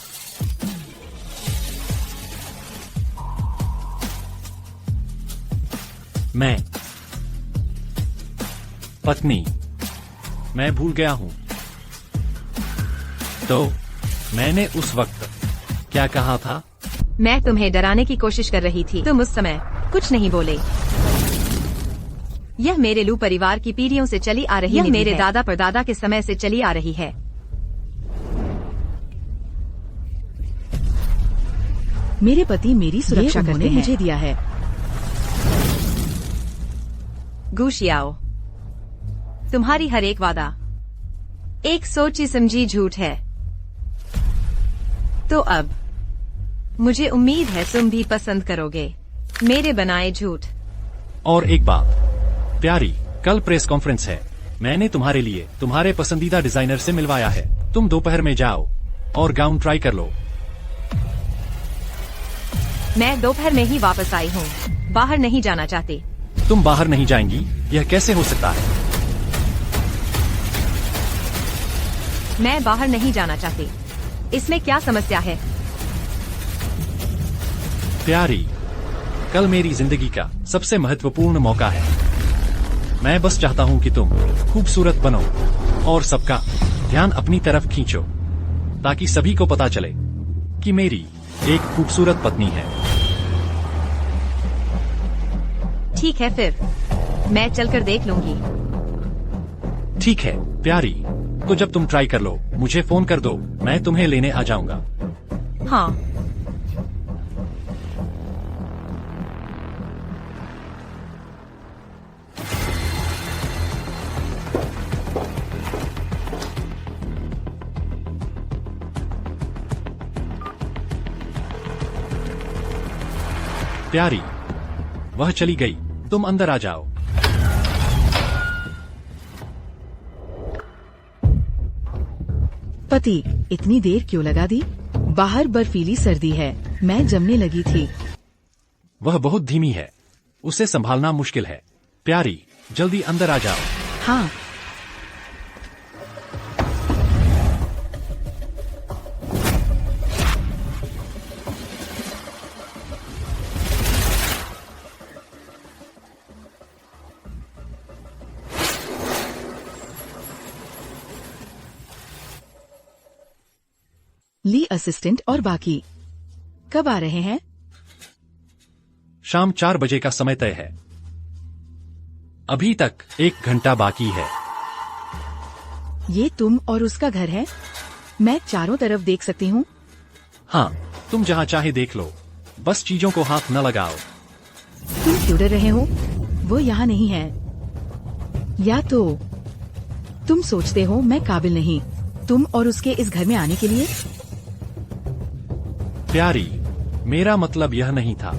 मैं पत्नी, मैं भूल गया हूं। तो मैंने उस वक्त क्या कहा था? मैं तुम्हें डराने की कोशिश कर रही थी। तुम उस समय कुछ नहीं बोले। यह मेरे लू परिवार की पीढ़ियों से चली आ रही, यह मेरे दादा परदादा के समय से चली आ रही है। मेरे पति मेरी सुरक्षा करने मुझे दिया है। गुशियाओ, तुम्हारी हर एक वादा एक सोची समझी झूठ है। तो अब मुझे उम्मीद है तुम भी पसंद करोगे मेरे बनाए झूठ। और एक बात प्यारी, कल प्रेस कॉन्फ्रेंस है। मैंने तुम्हारे लिए तुम्हारे पसंदीदा डिजाइनर से मिलवाया है। तुम दोपहर में जाओ और गाउन ट्राई कर लो। मैं दोपहर में ही वापस आई हूँ, बाहर नहीं जाना चाहती। तुम बाहर नहीं जाएंगी? यह कैसे हो सकता है? मैं बाहर नहीं जाना चाहती। इसमें क्या समस्या है? प्यारी, कल मेरी जिंदगी का सबसे महत्वपूर्ण मौका है। मैं बस चाहता हूँ कि तुम खूबसूरत बनो और सबका ध्यान अपनी तरफ खींचो, ताकि सभी को पता चले कि मेरी एक खूबसूरत पत्नी है। ठीक है फिर, मैं चलकर देख लूंगी। ठीक है प्यारी, तो जब तुम ट्राई कर लो मुझे फोन कर दो, मैं तुम्हें लेने आ जाऊंगा। हाँ। प्यारी, वह चली गई, तुम अंदर आ जाओ। पति, इतनी देर क्यों लगा दी? बाहर बर्फीली सर्दी है, मैं जमने लगी थी। वह बहुत धीमी है, उसे संभालना मुश्किल है। प्यारी, जल्दी अंदर आ जाओ। हाँ। ली असिस्टेंट और बाकी कब आ रहे हैं? शाम 4 बजे का समय तय है। अभी तक 1 घंटा बाकी है। ये तुम और उसका घर है? मैं चारों तरफ देख सकती हूँ? हाँ, तुम जहाँ चाहे देख लो, बस चीजों को हाथ न लगाओ। तुम क्यों डर रहे हो? वो यहाँ नहीं है। या तो तुम सोचते हो मैं काबिल नहीं तुम और उसके इस घर में आने के लिए? प्यारी, मेरा मतलब यह नहीं था।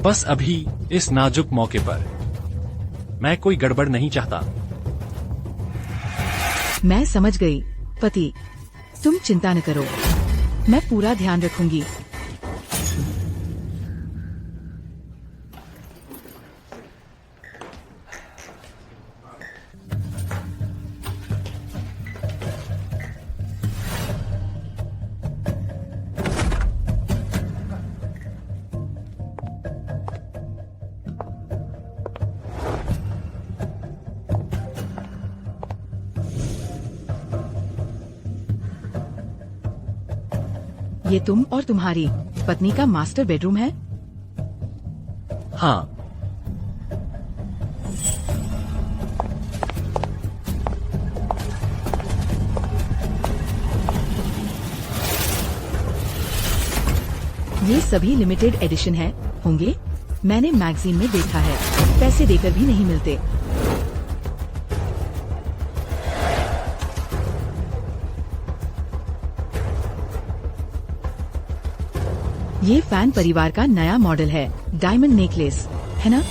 बस अभी इस नाजुक मौके पर मैं कोई गड़बड़ नहीं चाहता। मैं समझ गई पति, तुम चिंता न करो, मैं पूरा ध्यान रखूंगी। ये तुम और तुम्हारी पत्नी का मास्टर बेडरूम है? हाँ। ये सभी लिमिटेड एडिशन है होंगे? मैंने मैगजीन में देखा है, पैसे देकर भी नहीं मिलते। ये फैन परिवार का नया मॉडल है, डायमंड नेकलेस, है ना?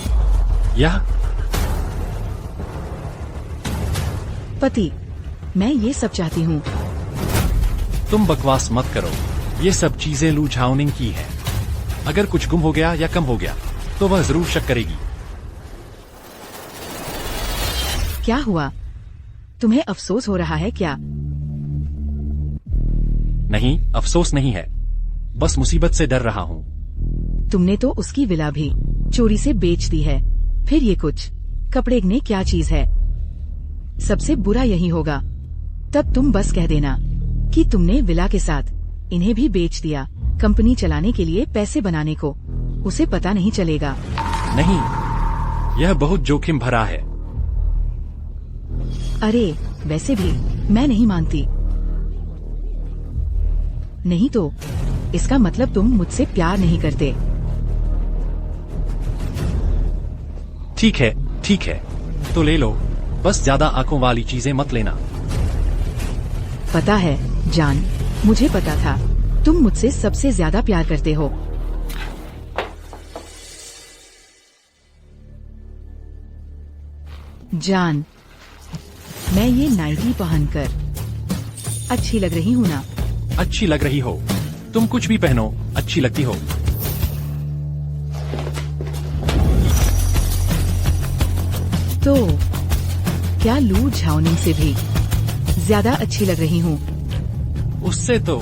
यह पति, मैं ये सब चाहती हूँ। तुम बकवास मत करो, ये सब चीजें लू झाओनिंग की है। अगर कुछ गुम हो गया या कम हो गया तो वह जरूर शक करेगी। क्या हुआ? तुम्हें अफसोस हो रहा है क्या? नहीं, अफसोस नहीं है, बस मुसीबत से डर रहा हूँ। तुमने तो उसकी विला भी चोरी से बेच दी है, फिर ये कुछ कपड़े ने क्या चीज है? सबसे बुरा यही होगा। तब तुम बस कह देना कि तुमने विला के साथ इन्हें भी बेच दिया, कंपनी चलाने के लिए पैसे बनाने को। उसे पता नहीं चलेगा। नहीं, यह बहुत जोखिम भरा है। अरे वैसे भी मैं नहीं मानती। नहीं तो इसका मतलब तुम मुझसे प्यार नहीं करते। ठीक है, तो ले लो, बस ज्यादा आंखों वाली चीजें मत लेना। पता है जान, मुझे पता था तुम मुझसे सबसे ज्यादा प्यार करते हो। जान, मैं ये नाइटी पहनकर अच्छी लग रही हूँ ना? अच्छी लग रही हो, तुम कुछ भी पहनो अच्छी लगती हो। तो क्या लू झाओनिंग से भी ज्यादा अच्छी लग रही हूँ? उससे तो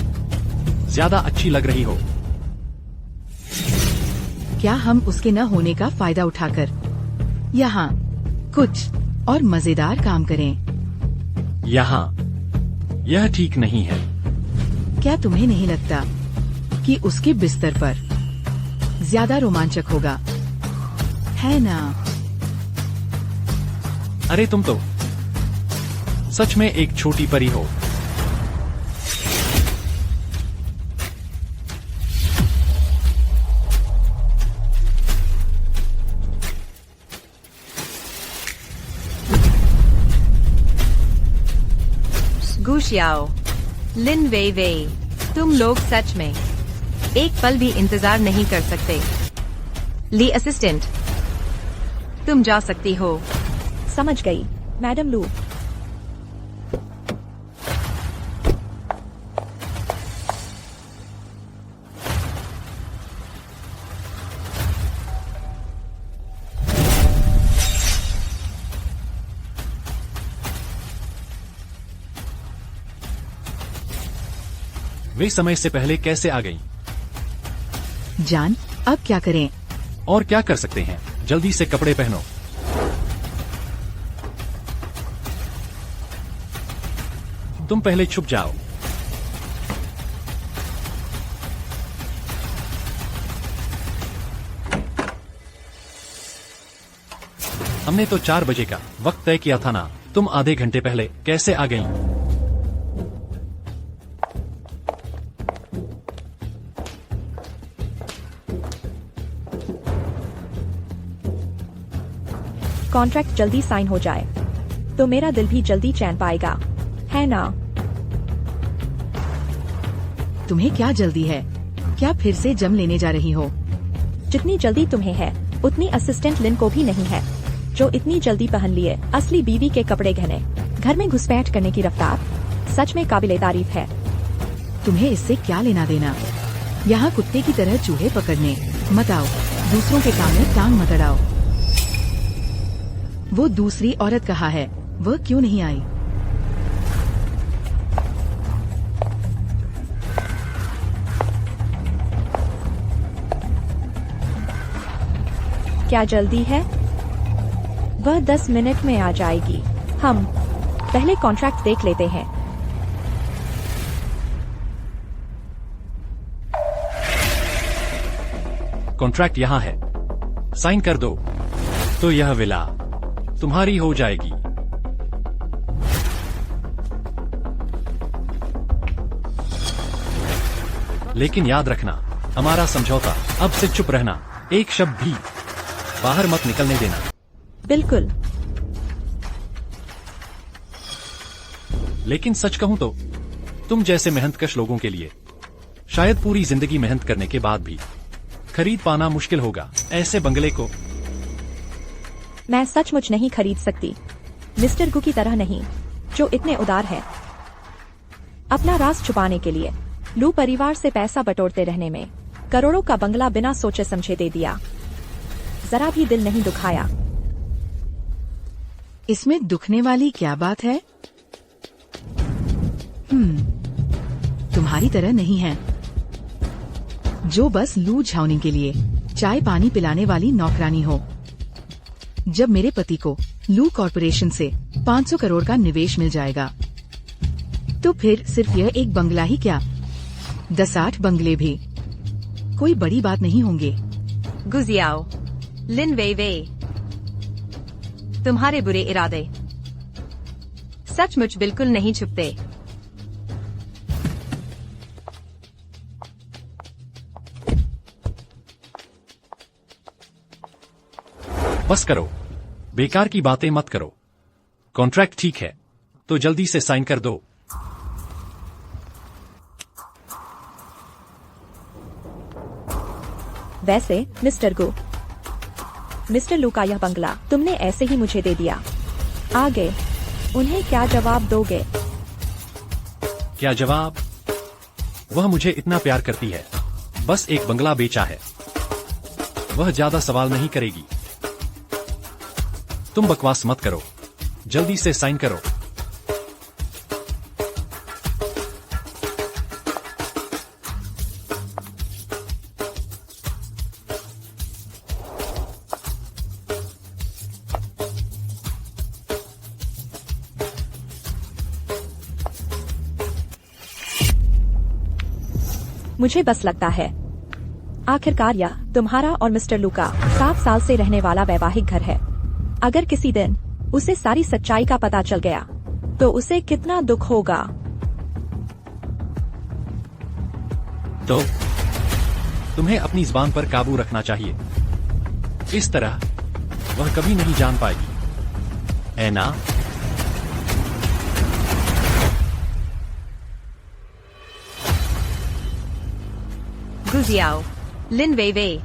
ज्यादा अच्छी लग रही हो। क्या हम उसके न होने का फायदा उठाकर यहाँ कुछ और मजेदार काम करें। यहाँ यह ठीक नहीं है। क्या तुम्हें नहीं लगता कि उसके बिस्तर पर ज्यादा रोमांचक होगा, है ना? अरे तुम तो सच में एक छोटी परी हो। गुशियाओ, लिन वे वे, तुम लोग सच में एक पल भी इंतजार नहीं कर सकते। ली असिस्टेंट, तुम जा सकती हो। समझ गई, मैडम लू। वे समय से पहले कैसे आ गईं? जान, अब क्या करें? और क्या कर सकते हैं? जल्दी से कपड़े पहनो। तुम पहले छुप जाओ। हमने तो 4 बजे का वक्त तय किया था ना। तुम आधे घंटे पहले कैसे आ गईं? कॉन्ट्रैक्ट जल्दी साइन हो जाए तो मेरा दिल भी जल्दी चैन पाएगा, है ना? तुम्हें क्या जल्दी है? क्या फिर से जम लेने जा रही हो? जितनी जल्दी तुम्हें है उतनी असिस्टेंट लिन को भी नहीं है, जो इतनी जल्दी पहन लिए असली बीवी के कपड़े गहने। घर में घुसपैठ करने की रफ्तार सच में काबिले तारीफ है। तुम्हें इससे क्या लेना देना? यहाँ कुत्ते की तरह चूहे पकड़ने मत आओ, दूसरों के काम में टांग मत अड़ाओ। वो दूसरी औरत कहाँ है? वह क्यों नहीं आई? क्या जल्दी है? वह 10 मिनट में आ जाएगी। हम पहले कॉन्ट्रैक्ट देख लेते हैं। कॉन्ट्रैक्ट यहाँ है, साइन कर दो तो यह विला तुम्हारी हो जाएगी। लेकिन याद रखना, हमारा समझौता, अब से चुप रहना, एक शब्द भी बाहर मत निकलने देना। बिल्कुल। लेकिन सच कहूं तो तुम जैसे मेहनतकश लोगों के लिए शायद पूरी जिंदगी मेहनत करने के बाद भी खरीद पाना मुश्किल होगा ऐसे बंगले को। मैं सचमुच नहीं खरीद सकती, मिस्टर गु की तरह नहीं, जो इतने उदार है। अपना राज छुपाने के लिए लू परिवार से पैसा बटोरते रहने में करोड़ों का बंगला बिना सोचे समझे दे दिया। जरा भी दिल नहीं दुखाया। इसमें दुखने वाली क्या बात है? तुम्हारी तरह नहीं है, जो बस लू झाउनिंग के लिए चाय पानी पिलाने वाली नौकरानी हो। जब मेरे पति को लू कॉर्पोरेशन से 500 करोड़ का निवेश मिल जाएगा, तो फिर सिर्फ यह एक बंगला ही क्या, 10-8 बंगले भी कोई बड़ी बात नहीं होंगे। गुजियाओ, लिन वे वे, तुम्हारे बुरे इरादे सचमुच बिल्कुल नहीं छुपते। बस करो, बेकार की बातें मत करो। कॉन्ट्रैक्ट ठीक है तो जल्दी से साइन कर दो। वैसे मिस्टर गो, मिस्टर लू का यह बंगला तुमने ऐसे ही मुझे दे दिया। आगे उन्हें क्या जवाब दोगे? क्या जवाब? वह मुझे इतना प्यार करती है, बस एक बंगला बेचा है। वह ज्यादा सवाल नहीं करेगी। तुम बकवास मत करो, जल्दी से साइन करो। मुझे बस लगता है आखिरकार यह तुम्हारा और मिस्टर लू का 7 साल से रहने वाला वैवाहिक घर है। अगर किसी दिन उसे सारी सच्चाई का पता चल गया तो उसे कितना दुख होगा। तो तुम्हें अपनी जुबान पर काबू रखना चाहिए। इस तरह वह कभी नहीं जान पाएगी, है ना? गुजियाओ, लिन वेवे,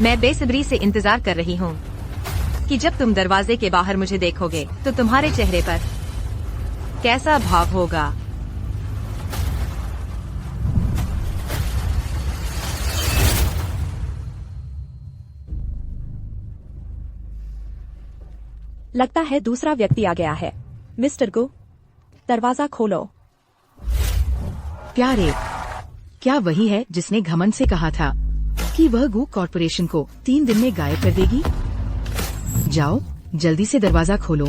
मैं बेसब्री से इंतजार कर रही हूँ कि जब तुम दरवाजे के बाहर मुझे देखोगे तो तुम्हारे चेहरे पर कैसा भाव होगा। लगता है दूसरा व्यक्ति आ गया है। मिस्टर गो, दरवाजा खोलो। प्यारे, क्या वही है जिसने घमंड से कहा था कि वह गू कॉर्पोरेशन को 3 दिन में गायब कर देगी? जाओ, जल्दी से दरवाजा खोलो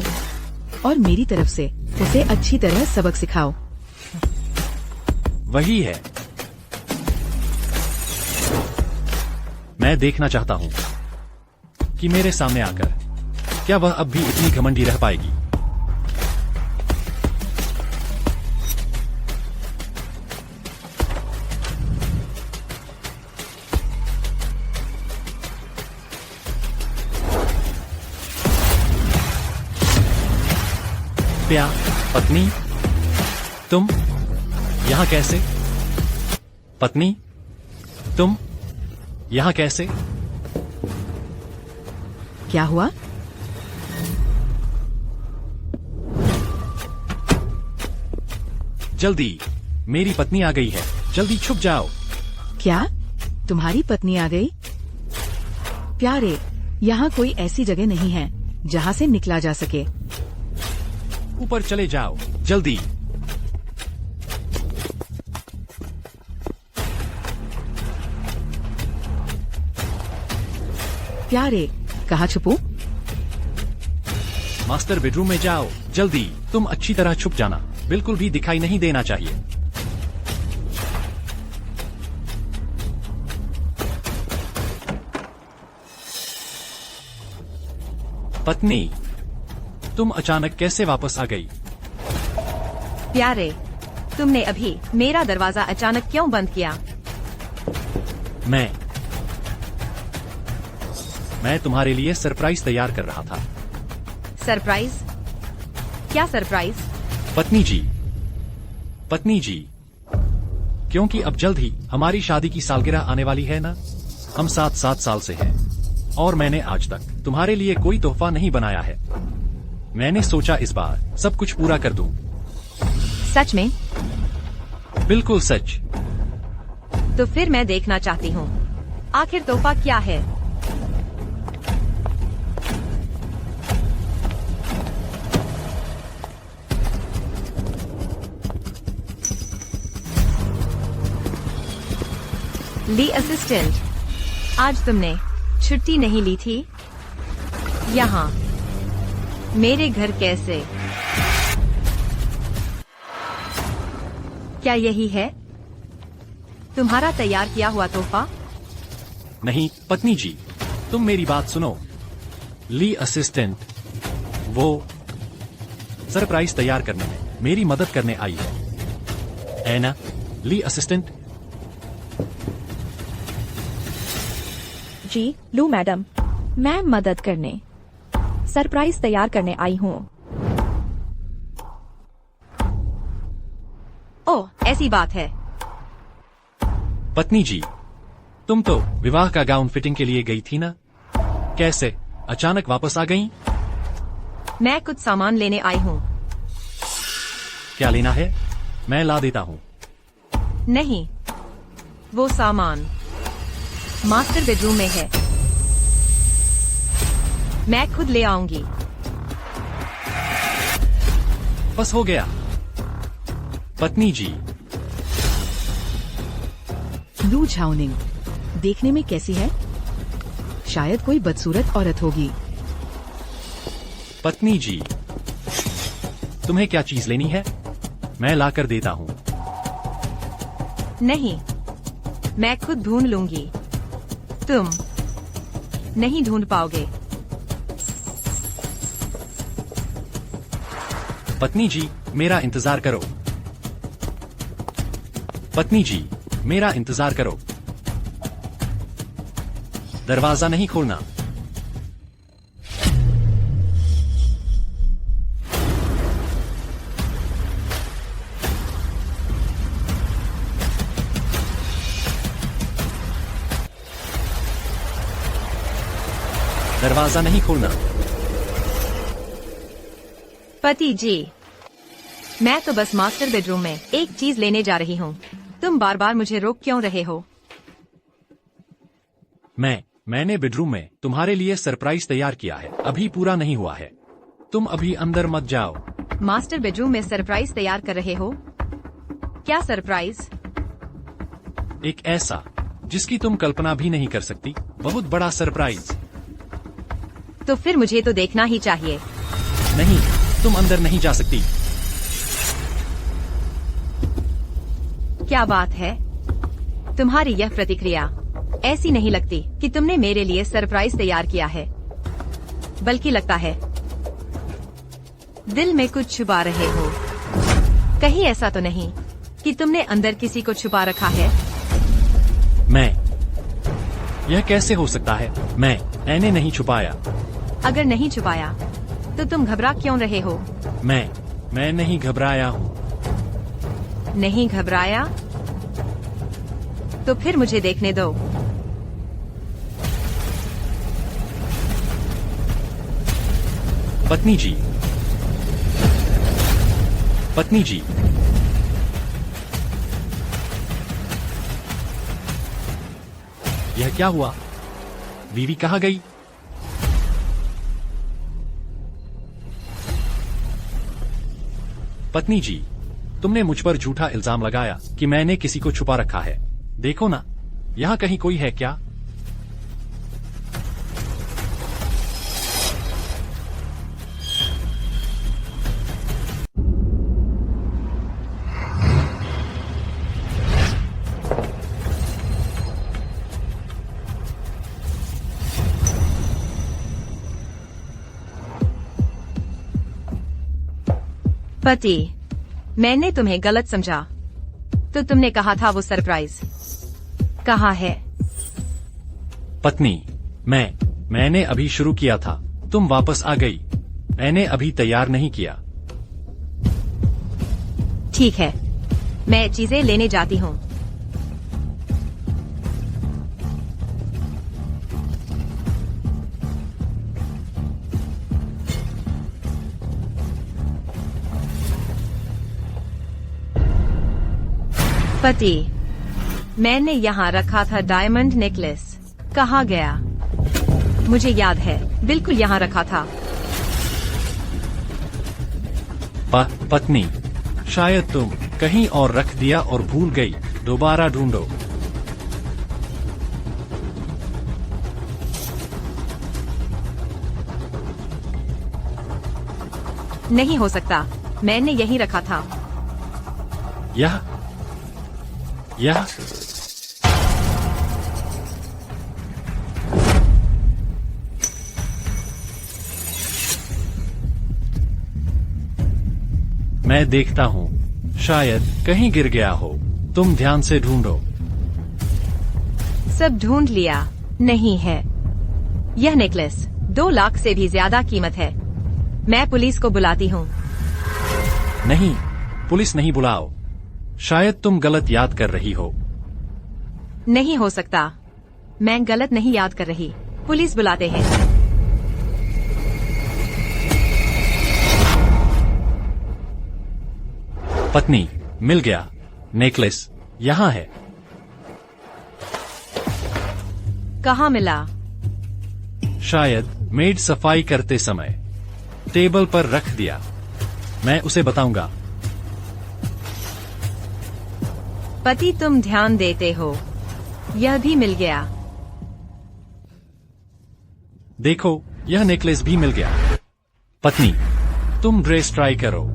और मेरी तरफ से उसे अच्छी तरह सबक सिखाओ। वही है। मैं देखना चाहता हूँ कि मेरे सामने आकर क्या वह अब भी इतनी घमंडी रह पाएगी। पत्नी, तुम यहाँ कैसे? पत्नी, तुम यहाँ कैसे? क्या हुआ? जल्दी, मेरी पत्नी आ गई है। जल्दी छुप जाओ। क्या तुम्हारी पत्नी आ गई? प्यारे, यहाँ कोई ऐसी जगह नहीं है जहाँ से निकला जा सके। ऊपर चले जाओ, जल्दी। प्यारे, कहाँ छुपूं? मास्टर बेडरूम में जाओ, जल्दी। तुम अच्छी तरह छुप जाना, बिल्कुल भी दिखाई नहीं देना चाहिए। पत्नी, तुम अचानक कैसे वापस आ गई? प्यारे, तुमने अभी मेरा दरवाजा अचानक क्यों बंद किया? मैं तुम्हारे लिए सरप्राइज तैयार कर रहा था। सरप्राइज? क्या सरप्राइज? पत्नी जी, क्योंकि अब जल्द ही हमारी शादी की सालगिरह आने वाली है ना। हम 7 साल से हैं और मैंने आज तक तुम्हारे लिए कोई तोहफा नहीं बनाया है। मैंने सोचा इस बार सब कुछ पूरा कर दूं। सच में? बिल्कुल सच। तो फिर मैं देखना चाहती हूँ, आखिर तोहफा क्या है? ली असिस्टेंट, आज तुमने छुट्टी नहीं ली थी? यहाँ मेरे घर कैसे? क्या यही है तुम्हारा तैयार किया हुआ तोहफा? नहीं पत्नी जी, तुम मेरी बात सुनो। ली असिस्टेंट वो सरप्राइज तैयार करने में मेरी मदद करने आई है ना ली असिस्टेंट? जी लू मैडम, मैं मदद करने सरप्राइज तैयार करने आई हूँ। ओह, ऐसी बात है। पत्नी जी, तुम तो विवाह का गाउन फिटिंग के लिए गई थी ना, कैसे अचानक वापस आ गईं? मैं कुछ सामान लेने आई हूँ। क्या लेना है? मैं ला देता हूँ। नहीं, वो सामान मास्टर बेडरूम में है। मैं खुद ले आऊंगी। बस हो गया। पत्नी जी, लू झाओनिंग देखने में कैसी है? शायद कोई बदसूरत औरत होगी। पत्नी जी, तुम्हें क्या चीज लेनी है? मैं ला कर देता हूँ। नहीं, मैं खुद ढूंढ लूंगी, तुम नहीं ढूंढ पाओगे। पत्नी जी, मेरा इंतजार करो। पत्नी जी, मेरा इंतजार करो। दरवाजा नहीं खोलना। दरवाजा नहीं खोलना। पति जी, मैं तो बस मास्टर बेडरूम में एक चीज लेने जा रही हूँ। तुम बार बार मुझे रोक क्यों रहे हो? मैंने बेडरूम में तुम्हारे लिए सरप्राइज तैयार किया है, अभी पूरा नहीं हुआ है। तुम अभी अंदर मत जाओ। मास्टर बेडरूम में सरप्राइज तैयार कर रहे हो? क्या सरप्राइज? एक ऐसा जिसकी तुम कल्पना भी नहीं कर सकती, बहुत बड़ा सरप्राइज। तो फिर मुझे तो देखना ही चाहिए। नहीं, तुम अंदर नहीं जा सकती। क्या बात है? तुम्हारी यह प्रतिक्रिया ऐसी नहीं लगती कि तुमने मेरे लिए सरप्राइज तैयार किया है, बल्कि लगता है दिल में कुछ छुपा रहे हो। कहीं ऐसा तो नहीं कि तुमने अंदर किसी को छुपा रखा है? यह कैसे हो सकता है? मैंने नहीं छुपाया। अगर नहीं छुपाया तो तुम घबरा क्यों रहे हो? मैं नहीं घबराया हूँ। नहीं घबराया? तो फिर मुझे देखने दो। पत्नी जी, पत्नी जी, यह क्या हुआ? बीवी कहाँ गई? पत्नी जी, तुमने मुझ पर झूठा इल्जाम लगाया कि मैंने किसी को छुपा रखा है। देखो ना, यहाँ कहीं कोई है क्या? पति, मैंने तुम्हें गलत समझा। तो तुमने कहा था वो सरप्राइज कहाँ है? पत्नी, मैंने अभी शुरू किया था, तुम वापस आ गई। मैंने अभी तैयार नहीं किया। ठीक है, मैं चीजें लेने जाती हूँ। पति, मैंने यहाँ रखा था डायमंड नेकलेस, कहाँ गया? मुझे याद है, बिल्कुल यहाँ रखा था। पत्नी, शायद तुम कहीं और रख दिया और भूल गई। दोबारा ढूंढो। नहीं हो सकता, मैंने यहीं रखा था। यह मैं देखता हूँ, शायद कहीं गिर गया हो। तुम ध्यान से ढूंढो। सब ढूंढ लिया, नहीं है। यह नेकलेस 2 लाख से भी ज्यादा कीमत है। मैं पुलिस को बुलाती हूँ। नहीं, पुलिस नहीं बुलाओ। शायद तुम गलत याद कर रही हो। नहीं हो सकता, मैं गलत नहीं याद कर रही। पुलिस बुलाते हैं। पत्नी, मिल गया। नेकलेस यहाँ है। कहाँ मिला? शायद मेड सफाई करते समय टेबल पर रख दिया। मैं उसे बताऊंगा। पति, तुम ध्यान देते हो। यह भी मिल गया। देखो, यह नेकलेस भी मिल गया। पत्नी, तुम ड्रेस ट्राई करो।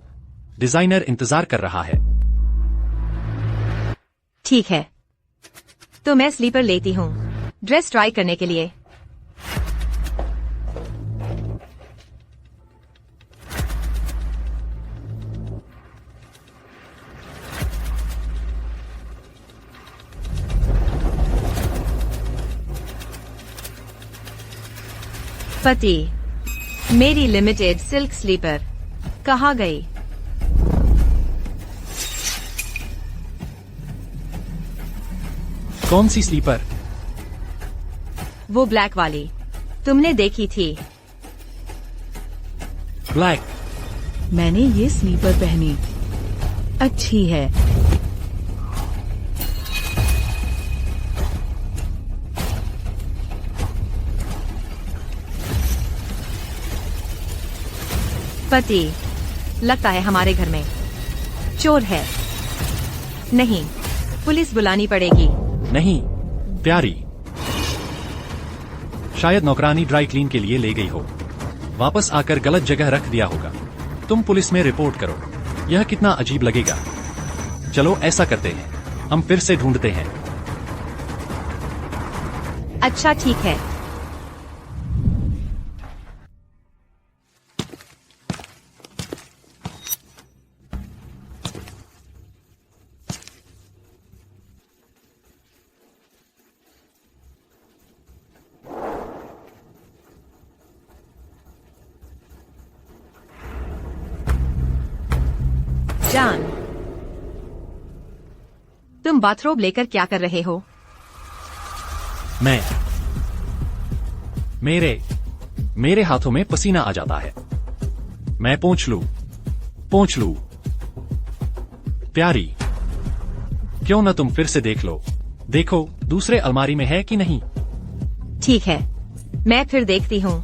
डिजाइनर इंतजार कर रहा है। ठीक है। तो मैं स्लीपर लेती हूँ ड्रेस ट्राई करने के लिए। पति, मेरी लिमिटेड सिल्क स्लीपर कहाँ गई? कौन सी स्लीपर? वो ब्लैक वाली तुमने देखी थी। ब्लैक? मैंने ये स्लीपर पहनी, अच्छी है। पति, लगता है हमारे घर में चोर है। नहीं, पुलिस बुलानी पड़ेगी। नहीं प्यारी, शायद नौकरानी ड्राई क्लीन के लिए ले गई हो, वापस आकर गलत जगह रख दिया होगा। तुम पुलिस में रिपोर्ट करो, यह कितना अजीब लगेगा। चलो ऐसा करते हैं, हम फिर से ढूंढते हैं। अच्छा ठीक है। जान, तुम बाथरोब लेकर क्या कर रहे हो? मैं मेरे हाथों में पसीना आ जाता है। मैं पोंछ लूं। प्यारी, क्यों न तुम फिर से देख लो। देखो दूसरे अलमारी में है कि नहीं। ठीक है, मैं फिर देखती हूँ।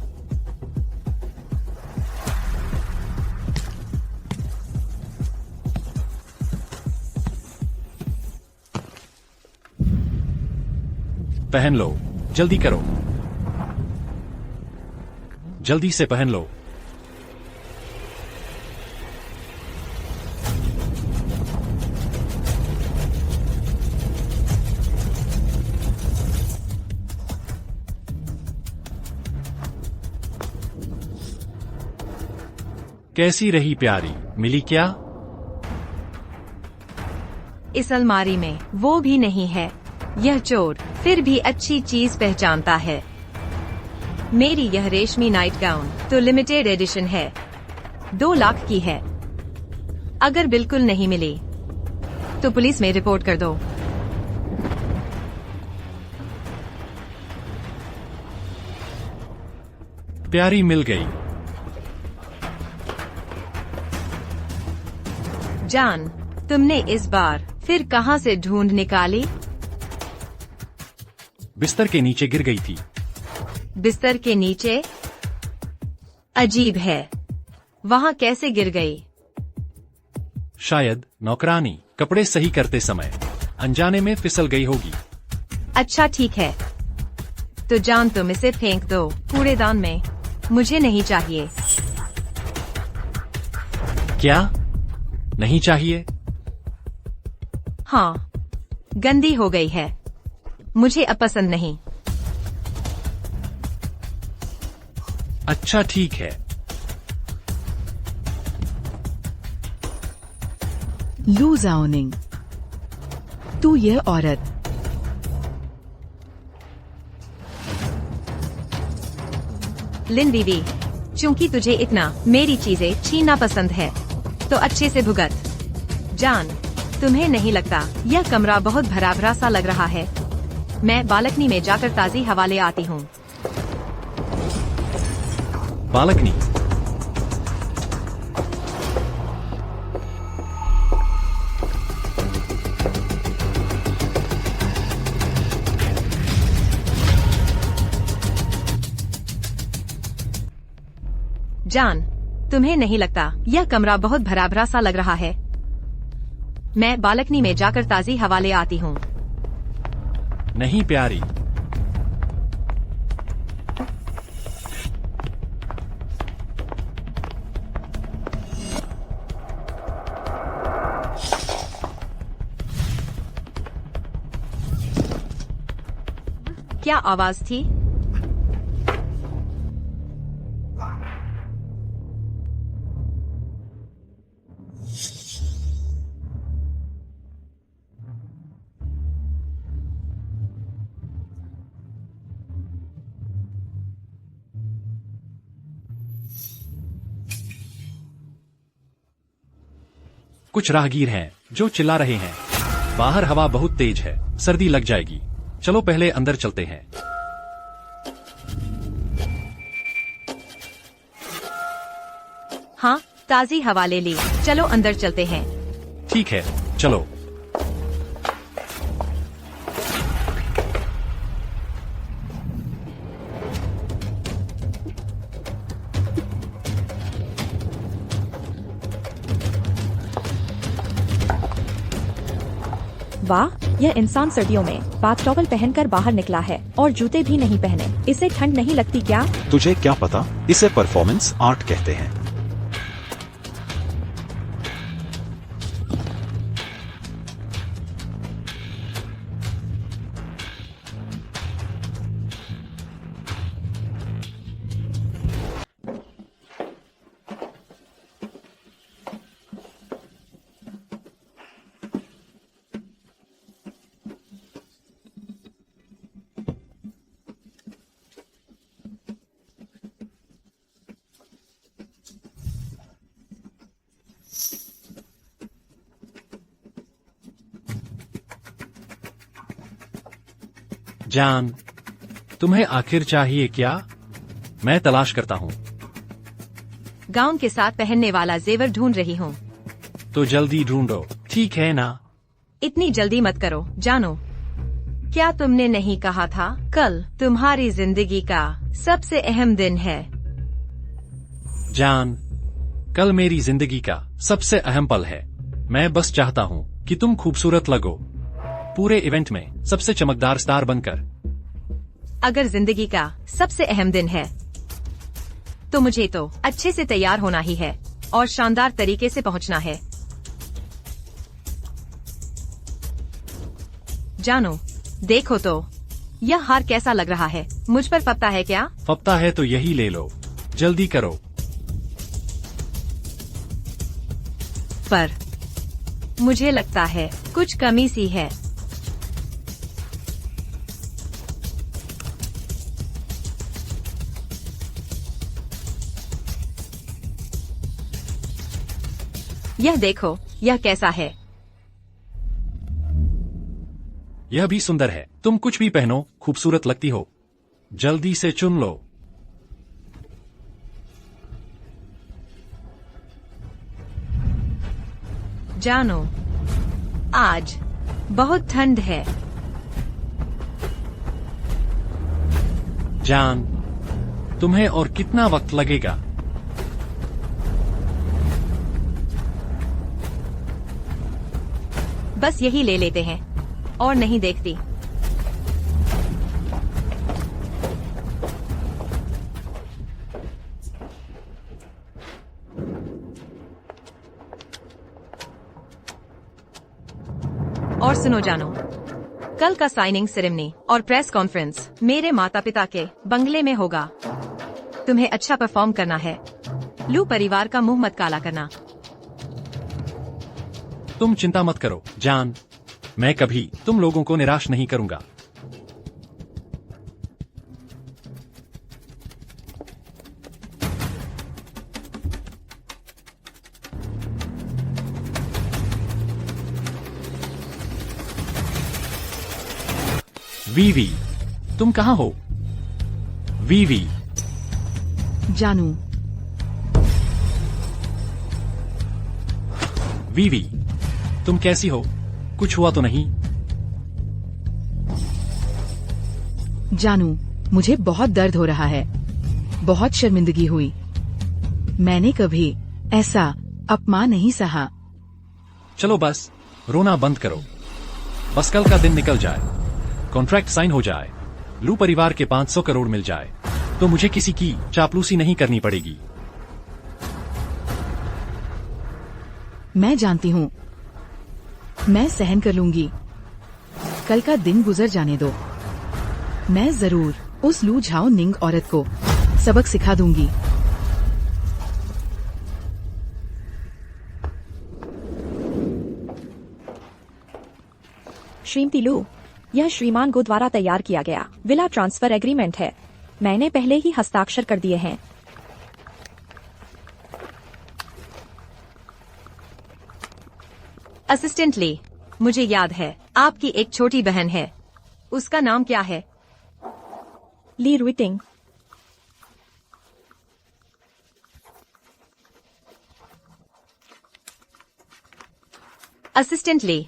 पहन लो, जल्दी करो, जल्दी से पहन लो। कैसी रही प्यारी, मिली क्या? इस अलमारी में वो भी नहीं है। यह चोर फिर भी अच्छी चीज पहचानता है। मेरी यह रेशमी नाइट गाउन तो लिमिटेड एडिशन है, 2 लाख की है। अगर बिल्कुल नहीं मिली तो पुलिस में रिपोर्ट कर दो। प्यारी, मिल गई। जान, तुमने इस बार फिर कहां से ढूंढ निकाली? बिस्तर के नीचे गिर गई थी। बिस्तर के नीचे? अजीब है, वहां कैसे गिर गई? शायद नौकरानी कपड़े सही करते समय अनजाने में फिसल गई होगी। अच्छा ठीक है, तो जान तुम इसे फेंक दो कूड़ेदान में, मुझे नहीं चाहिए। क्या नहीं चाहिए? हाँ, गंदी हो गई है, मुझे अब पसंद नहीं। अच्छा ठीक है। लू जाओनिंग, तू यह औरत। लिन बीवी, चूंकि तुझे इतना मेरी चीजें छीनना पसंद है तो अच्छे से भुगत। जान, तुम्हें नहीं लगता यह कमरा बहुत भरा भरा सा लग रहा है? मैं बालकनी में जाकर ताजी हवा ले आती हूँ। बालकनी? जान, तुम्हें नहीं लगता यह कमरा बहुत भरा भरा सा लग रहा है? मैं बालकनी में जाकर ताजी हवा ले आती हूँ। नहीं प्यारी, क्या आवाज थी? कुछ राहगीर हैं जो चिल्ला रहे हैं। बाहर हवा बहुत तेज है, सर्दी लग जाएगी। चलो पहले अंदर चलते हैं। हाँ, ताजी हवा ले ली। चलो अंदर चलते हैं। ठीक है, चलो। वाह, यह इंसान सर्दियों में बाथ टॉवल पहनकर बाहर निकला है और जूते भी नहीं पहने। इसे ठंड नहीं लगती क्या? तुझे क्या पता, इसे परफॉर्मेंस आर्ट कहते हैं। जान, तुम्हें आखिर चाहिए क्या? मैं तलाश करता हूँ। गाउन के साथ पहनने वाला जेवर ढूंढ रही हूँ। तो जल्दी ढूंढो, ठीक है ना? इतनी जल्दी मत करो, जानो। क्या तुमने नहीं कहा था कल तुम्हारी जिंदगी का सबसे अहम दिन है? जान, कल मेरी जिंदगी का सबसे अहम पल है। मैं बस चाहता हूँ कि तुम खूबसूरत लगो, पूरे इवेंट में सबसे चमकदार स्टार बनकर। अगर जिंदगी का सबसे अहम दिन है तो मुझे तो अच्छे से तैयार होना ही है और शानदार तरीके से पहुंचना है। जानो, देखो तो यह हार कैसा लग रहा है। मुझ पर फपता है क्या? फपता है तो यही ले लो, जल्दी करो। पर मुझे लगता है कुछ कमी सी है। यह देखो, यह कैसा है? यह भी सुंदर है। तुम कुछ भी पहनो, खूबसूरत लगती हो। जल्दी से चुन लो। जानो, आज बहुत ठंड है। जान, तुम्हें और कितना वक्त लगेगा? बस यही ले लेते हैं और नहीं देखती। और सुनो जानो, कल का साइनिंग सेरेमनी और प्रेस कॉन्फ्रेंस मेरे माता पिता के बंगले में होगा। तुम्हें अच्छा परफॉर्म करना है। लू परिवार का मुंह मत काला करना। तुम चिंता मत करो जान, मैं कभी तुम लोगों को निराश नहीं करूंगा। वीवी, तुम कहाँ हो? वीवी, जानू, वीवी, तुम कैसी हो? कुछ हुआ तो नहीं? जानू, मुझे बहुत दर्द हो रहा है। बहुत शर्मिंदगी हुई। मैंने कभी ऐसा अपमान नहीं सहा। चलो बस रोना बंद करो। बस कल का दिन निकल जाए, कॉन्ट्रैक्ट साइन हो जाए, लू परिवार के 500 करोड़ मिल जाए, तो मुझे किसी की चापलूसी नहीं करनी पड़ेगी। मैं जानती हूँ, मैं सहन कर लूंगी। कल का दिन गुजर जाने दो। मैं जरूर उस लू झाओ निंग औरत को सबक सिखा दूंगी। श्रीमती लू, यह श्रीमान गो द्वारा तैयार किया गया विला ट्रांसफर एग्रीमेंट है। मैंने पहले ही हस्ताक्षर कर दिए हैं। असिस्टेंट ली, मुझे याद है आपकी एक छोटी बहन है, उसका नाम क्या है? ली रुइटिंग। असिस्टेंट ली,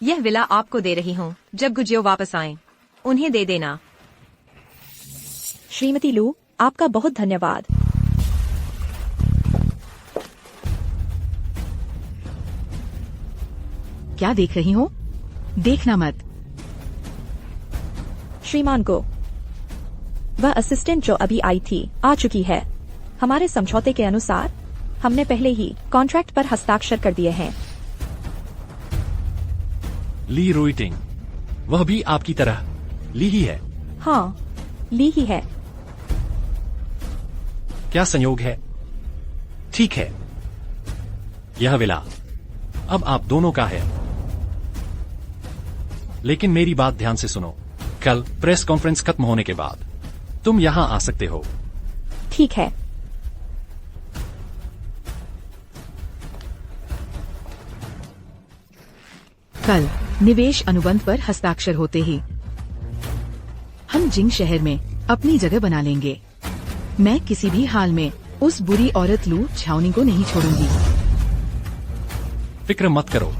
यह विला आपको दे रही हूँ। जब गुजियो वापस आए उन्हें दे देना। श्रीमती लू, आपका बहुत धन्यवाद। क्या देख रही हो? देखना मत। श्रीमान को, वह असिस्टेंट जो अभी आई थी आ चुकी है। हमारे समझौते के अनुसार हमने पहले ही कॉन्ट्रैक्ट पर हस्ताक्षर कर दिए हैं। ली रुइटिंग, वह भी आपकी तरह ली ही है। हाँ, ली ही है। क्या संयोग है। ठीक है, यह विला अब आप दोनों का है। लेकिन मेरी बात ध्यान से सुनो, कल प्रेस कॉन्फ्रेंस खत्म होने के बाद तुम यहां आ सकते हो। ठीक है। कल निवेश अनुबंध पर हस्ताक्षर होते ही हम जिंग शहर में अपनी जगह बना लेंगे। मैं किसी भी हाल में उस बुरी औरत लू झाओनिंग को नहीं छोड़ूंगी। फिक्र मत करो,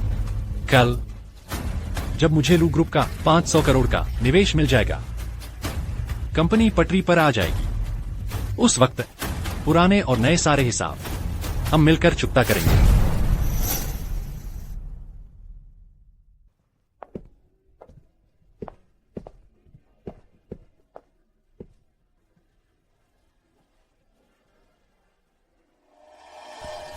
कल जब मुझे लू ग्रुप का 500 करोड़ का निवेश मिल जाएगा, कंपनी पटरी पर आ जाएगी। उस वक्त पुराने और नए सारे हिसाब हम मिलकर चुकता करेंगे।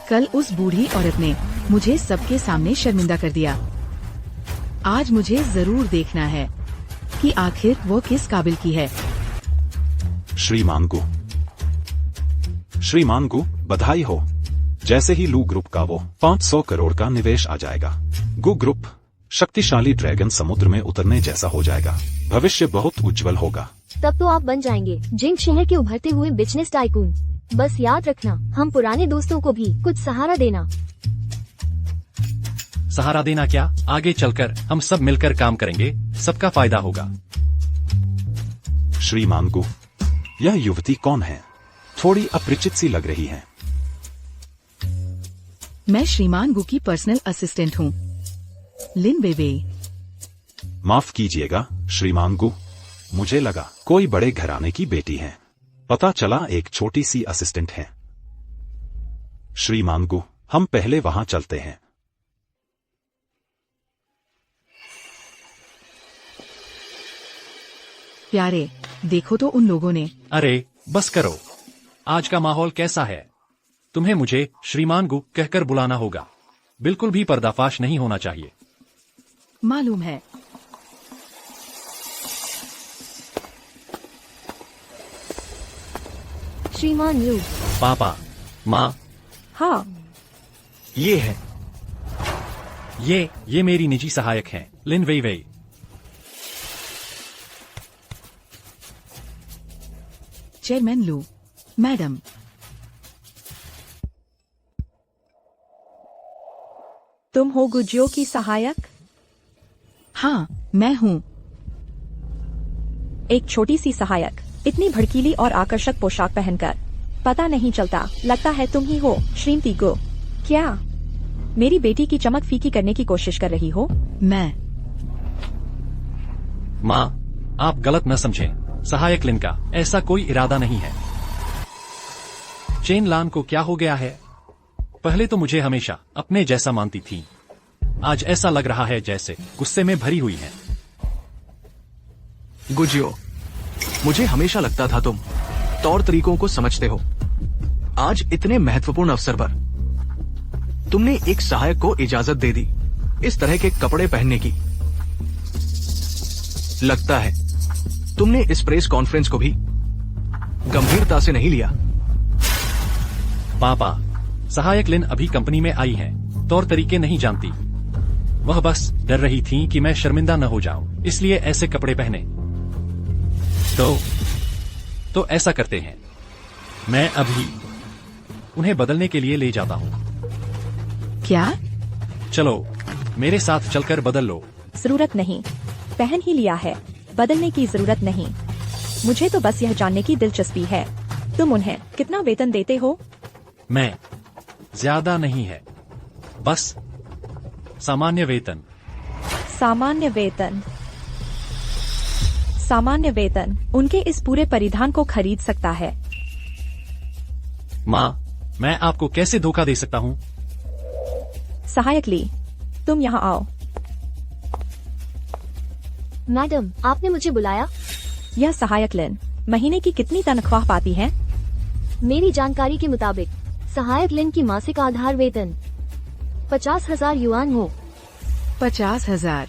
कल उस बूढ़ी औरत ने मुझे सबके सामने शर्मिंदा कर दिया। आज मुझे जरूर देखना है कि आखिर वो किस काबिल की है। श्रीमान गु, बधाई हो। जैसे ही लू ग्रुप का वो 500 करोड़ का निवेश आ जाएगा, गु ग्रुप शक्तिशाली ड्रैगन समुद्र में उतरने जैसा हो जाएगा। भविष्य बहुत उज्जवल होगा। तब तो आप बन जाएंगे जिंग शहर के उभरते हुए बिजनेस टाइकून। बस याद रखना, हम पुराने दोस्तों को भी कुछ सहारा देना। सहारा देना क्या, आगे चलकर हम सब मिलकर काम करेंगे, सबका फायदा होगा। श्रीमान गु, यह युवती कौन है? थोड़ी अपरिचित सी लग रही है। मैं श्रीमान गु की पर्सनल असिस्टेंट हूँ, लिन वेवेई। माफ कीजिएगा श्रीमान गु, मुझे लगा कोई बड़े घराने की बेटी है। पता चला एक छोटी सी असिस्टेंट है। श्रीमान गु, हम पहले वहां चलते हैं। प्यारे, देखो तो उन लोगों ने। अरे बस करो, आज का माहौल कैसा है। तुम्हें मुझे श्रीमान गु कहकर बुलाना होगा। बिल्कुल भी पर्दाफाश नहीं होना चाहिए। मालूम है। श्रीमान यू। पापा, माँ, हाँ, ये है। ये मेरी निजी सहायक हैं, लिन वेइवेई। चेयरमैन लू, मैडम। तुम हो गुजियो की सहायक? हाँ, मैं हूँ। एक छोटी सी सहायक, इतनी भड़कीली और आकर्षक पोशाक पहनकर पता नहीं चलता, लगता है तुम ही हो श्रीमती गो। क्या मेरी बेटी की चमक फीकी करने की कोशिश कर रही हो? मैं। माँ, आप गलत न समझें। सहायक लिन का ऐसा कोई इरादा नहीं है। चेन लान को क्या हो गया है? पहले तो मुझे हमेशा अपने जैसा मानती थी, आज ऐसा लग रहा है जैसे गुस्से में भरी हुई है। गुजियो, मुझे हमेशा लगता था तुम तौर तरीकों को समझते हो। आज इतने महत्वपूर्ण अवसर पर तुमने एक सहायक को इजाजत दे दी इस तरह के कपड़े पहनने की। लगता है तुमने इस प्रेस कॉन्फ्रेंस को भी गंभीरता से नहीं लिया। पापा, सहायक लिन अभी कंपनी में आई हैं, तौर तरीके नहीं जानती। वह बस डर रही थी कि मैं शर्मिंदा न हो जाऊं, इसलिए ऐसे कपड़े पहने। तो ऐसा करते हैं, मैं अभी उन्हें बदलने के लिए ले जाता हूं। क्या? चलो मेरे साथ चलकर बदल लो। जरूरत नहीं, पहन ही लिया है, बदलने की जरूरत नहीं। मुझे तो बस यह जानने की दिलचस्पी है, तुम उन्हें कितना वेतन देते हो? मैं ज्यादा नहीं है, बस सामान्य वेतन। सामान्य वेतन? सामान्य वेतन उनके इस पूरे परिधान को खरीद सकता है। माँ, मैं आपको कैसे धोखा दे सकता हूँ? सहायक ली, तुम यहाँ आओ। मैडम, आपने मुझे बुलाया? यह सहायक लिन महीने की कितनी तनख्वाह पाती है? मेरी जानकारी के मुताबिक सहायक लिन की मासिक आधार वेतन 50,000 युआन हो। 50,000?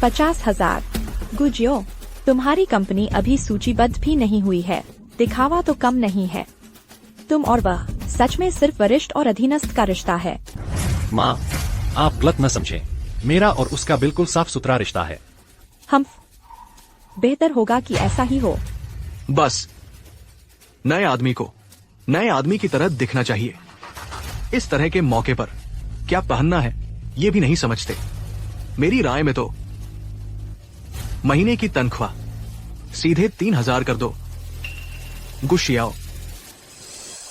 50,000? गुजियो, तुम्हारी कंपनी अभी सूचीबद्ध भी नहीं हुई है, दिखावा तो कम नहीं है। तुम और वह सच में सिर्फ वरिष्ठ और अधीनस्थ का रिश्ता है। माँ, आप गलत न समझें, मेरा और उसका बिल्कुल साफ सुथरा रिश्ता है। हम बेहतर होगा कि ऐसा ही हो। बस नए आदमी को नए आदमी की तरह दिखना चाहिए। इस तरह के मौके पर क्या पहनना है ये भी नहीं समझते। मेरी राय में तो महीने की तनख्वाह सीधे 3,000 कर दो। गुशियाओ,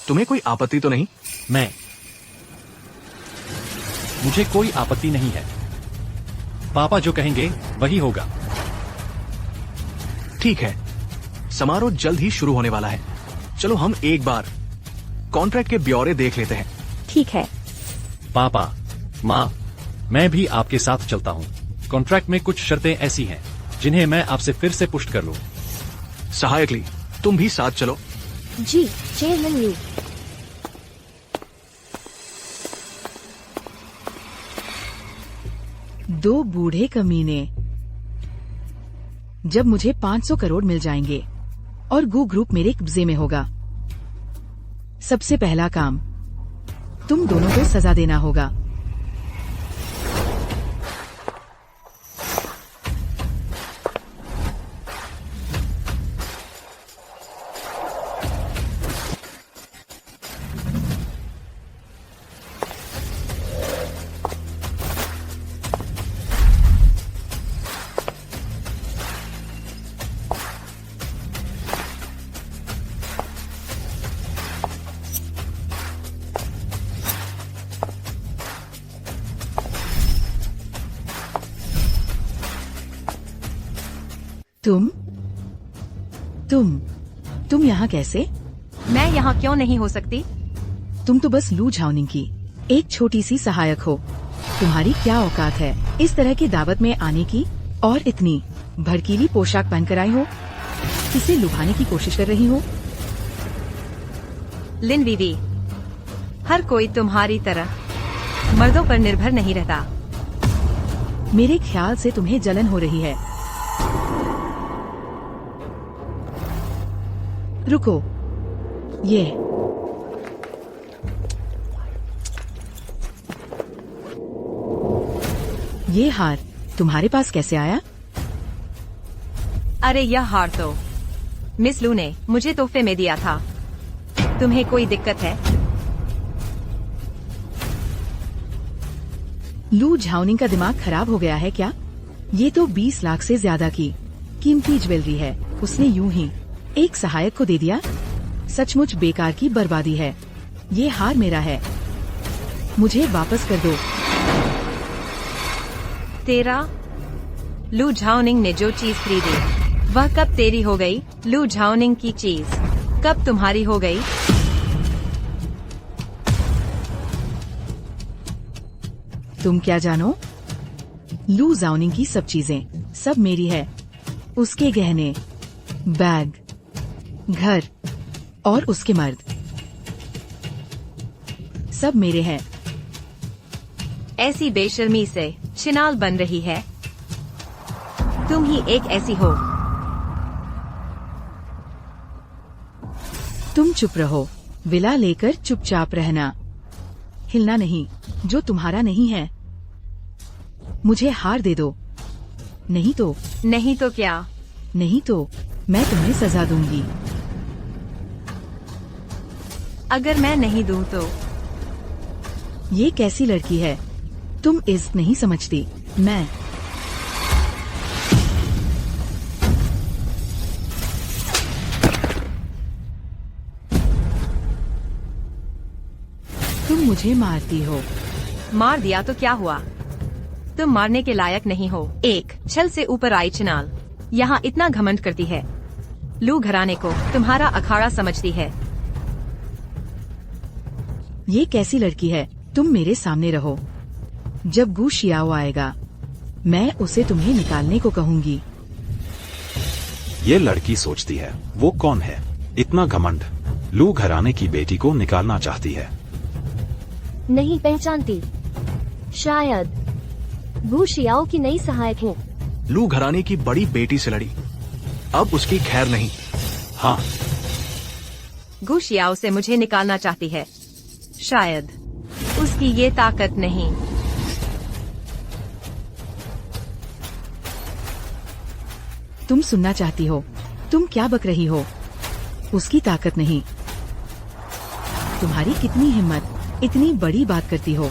तुम्हें कोई आपत्ति तो नहीं? मुझे कोई आपत्ति नहीं है। पापा जो कहेंगे वही होगा। ठीक है, समारोह जल्द ही शुरू होने वाला है। चलो हम एक बार कॉन्ट्रैक्ट के ब्यौरे देख लेते हैं। ठीक है। पापा, माँ, मैं भी आपके साथ चलता हूँ। कॉन्ट्रैक्ट में कुछ शर्तें ऐसी हैं जिन्हें मैं आपसे फिर से पुष्ट कर लूँ। सहायक ली, तुम भी साथ चलो। जी चेयरमैन यू। दो बूढ़े कमीने। जब मुझे 500 करोड़ मिल जाएंगे और गू ग्रुप मेरे कब्जे में होगा, सबसे पहला काम तुम दोनों को सजा देना होगा। तुम यहाँ कैसे? मैं यहाँ क्यों नहीं हो सकती? तुम तो बस लू झाओनिंग की एक छोटी सी सहायक हो। तुम्हारी क्या औकात है इस तरह की दावत में आने की और इतनी भड़कीली पोशाक पहनकर आई हो? किसे लुभाने की कोशिश कर रही हो? लिन वीवी, हर कोई तुम्हारी तरह मर्दों पर निर्भर नहीं रहता। मेरे ख्याल से तुम्हें जलन हो रही है। रुको, ये हार तुम्हारे पास कैसे आया? अरे यह हार तो मिस लू ने मुझे तोहफे में दिया था। तुम्हें कोई दिक्कत है? लू झाओनिंग का दिमाग खराब हो गया है क्या? ये तो 20 लाख से ज्यादा की कीमती ज्वेलरी है, उसने यूं ही एक सहायक को दे दिया। सचमुच बेकार की बर्बादी है। ये हार मेरा है, मुझे वापस कर दो। तेरा? लू झाओनिंग ने जो चीज खरीदी वह कब तेरी हो गई? लू झाओनिंग की चीज कब तुम्हारी हो गई? तुम क्या जानो? लू झाओनिंग की सब चीजें सब मेरी है। उसके गहने, बैग, घर और उसके मर्द सब मेरे हैं। ऐसी बेशर्मी से छिनाल बन रही है। तुम ही एक ऐसी हो। तुम चुप रहो। विला लेकर चुपचाप रहना, हिलना नहीं। जो तुम्हारा नहीं है मुझे हार दे दो। नहीं तो नहीं तो क्या? नहीं तो मैं तुम्हें सजा दूंगी। अगर मैं नहीं दूं तो? ये कैसी लड़की है? तुम इज्जत नहीं समझती। मैं तुम मुझे मारती हो। मार दिया तो क्या हुआ? तुम मारने के लायक नहीं हो। एक छल से ऊपर आई चिनाल यहाँ इतना घमंड करती है। लू घराने को तुम्हारा अखाड़ा समझती है। ये कैसी लड़की है? तुम मेरे सामने रहो। जब गू शियाओ आएगा मैं उसे तुम्हें निकालने को कहूंगी। ये लड़की सोचती है वो कौन है? इतना घमंड। लू घराने की बेटी को निकालना चाहती है। नहीं पहचानती। शायद गू शियाओ की नई सहायक है। लू घराने की बड़ी बेटी से लड़ी, अब उसकी खैर नहीं। हाँ, गू शियाओ से मुझे निकालना चाहती है। शायद उसकी ये ताकत नहीं। तुम सुनना चाहती हो? तुम क्या बक रही हो? उसकी ताकत नहीं। तुम्हारी कितनी हिम्मत, इतनी बड़ी बात करती हो।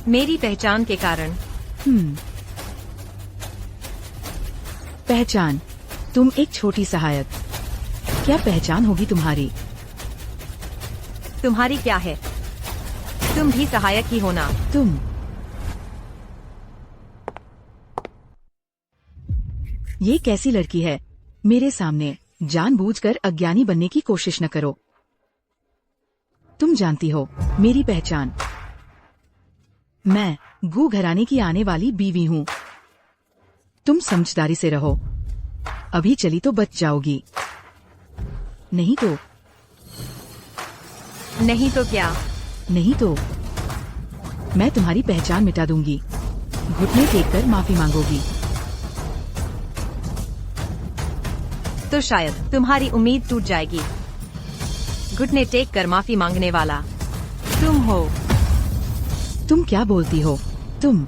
मेरी पहचान के कारण। पहचान? तुम एक छोटी सहायक। क्या पहचान होगी तुम्हारी? तुम्हारी क्या है? तुम भी सहायक ही होना। तुम ये कैसी लड़की है? मेरे सामने जानबूझकर अज्ञानी बनने की कोशिश न करो। तुम जानती हो मेरी पहचान। मैं गू घराने की आने वाली बीवी हूँ। तुम समझदारी से रहो, अभी चली तो बच जाओगी। नहीं तो नहीं तो क्या? नहीं तो मैं तुम्हारी पहचान मिटा दूंगी। घुटने टेक कर माफी मांगोगी। तो शायद तुम्हारी उम्मीद टूट जाएगी। घुटने टेक कर माफी मांगने वाला तुम हो। तुम क्या बोलती हो? तुम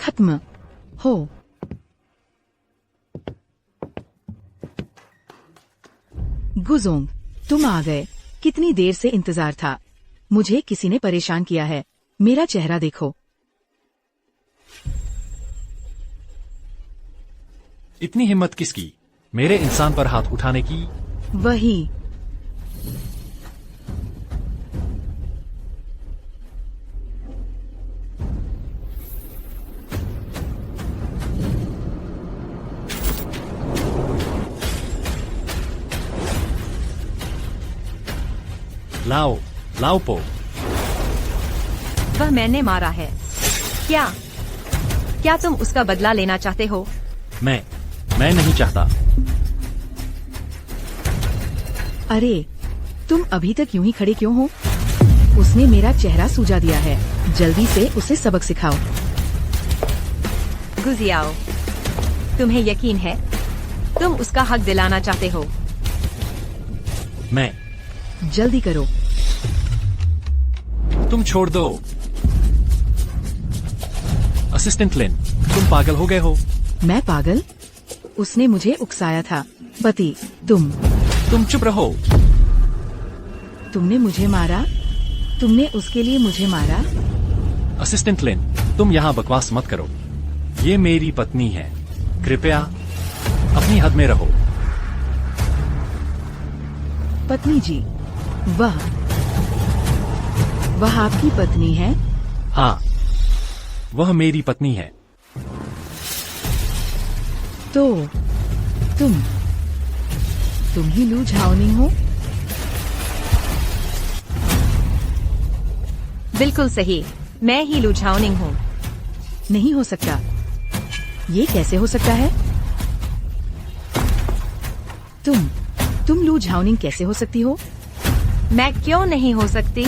खत्म हो। गुजोंग, तुम आ गए। कितनी देर से इंतजार था। मुझे किसी ने परेशान किया है। मेरा चेहरा देखो। इतनी हिम्मत किसकी मेरे इंसान पर हाथ उठाने की? वही लाओ लाओ पो। वह मैंने मारा है। क्या क्या तुम उसका बदला लेना चाहते हो? मैं नहीं चाहता। अरे तुम अभी तक यूं ही खड़े क्यों हो? उसने मेरा चेहरा सूजा दिया है। जल्दी से उसे सबक सिखाओ। गुजियाओ, तुम्हें यकीन है तुम उसका हक दिलाना चाहते हो? मैं जल्दी करो। तुम छोड़ दो। असिस्टेंट लिन, तुम पागल हो गए हो? मैं पागल? उसने मुझे उकसाया था। पति, तुम चुप रहो। तुमने मुझे मारा? तुमने उसके लिए मुझे मारा? असिस्टेंट लिन, तुम यहाँ बकवास मत करो। ये मेरी पत्नी है। कृपया अपनी हद में रहो। पत्नी जी, वह आपकी पत्नी है? हाँ, वह मेरी पत्नी है। तो तुम ही लू झाओनिंग हो? बिल्कुल सही, मैं ही लू झाओनिंग हूँ। नहीं हो सकता। ये कैसे हो सकता है? तुम लू झाओनिंग कैसे हो सकती हो? मैं क्यों नहीं हो सकती?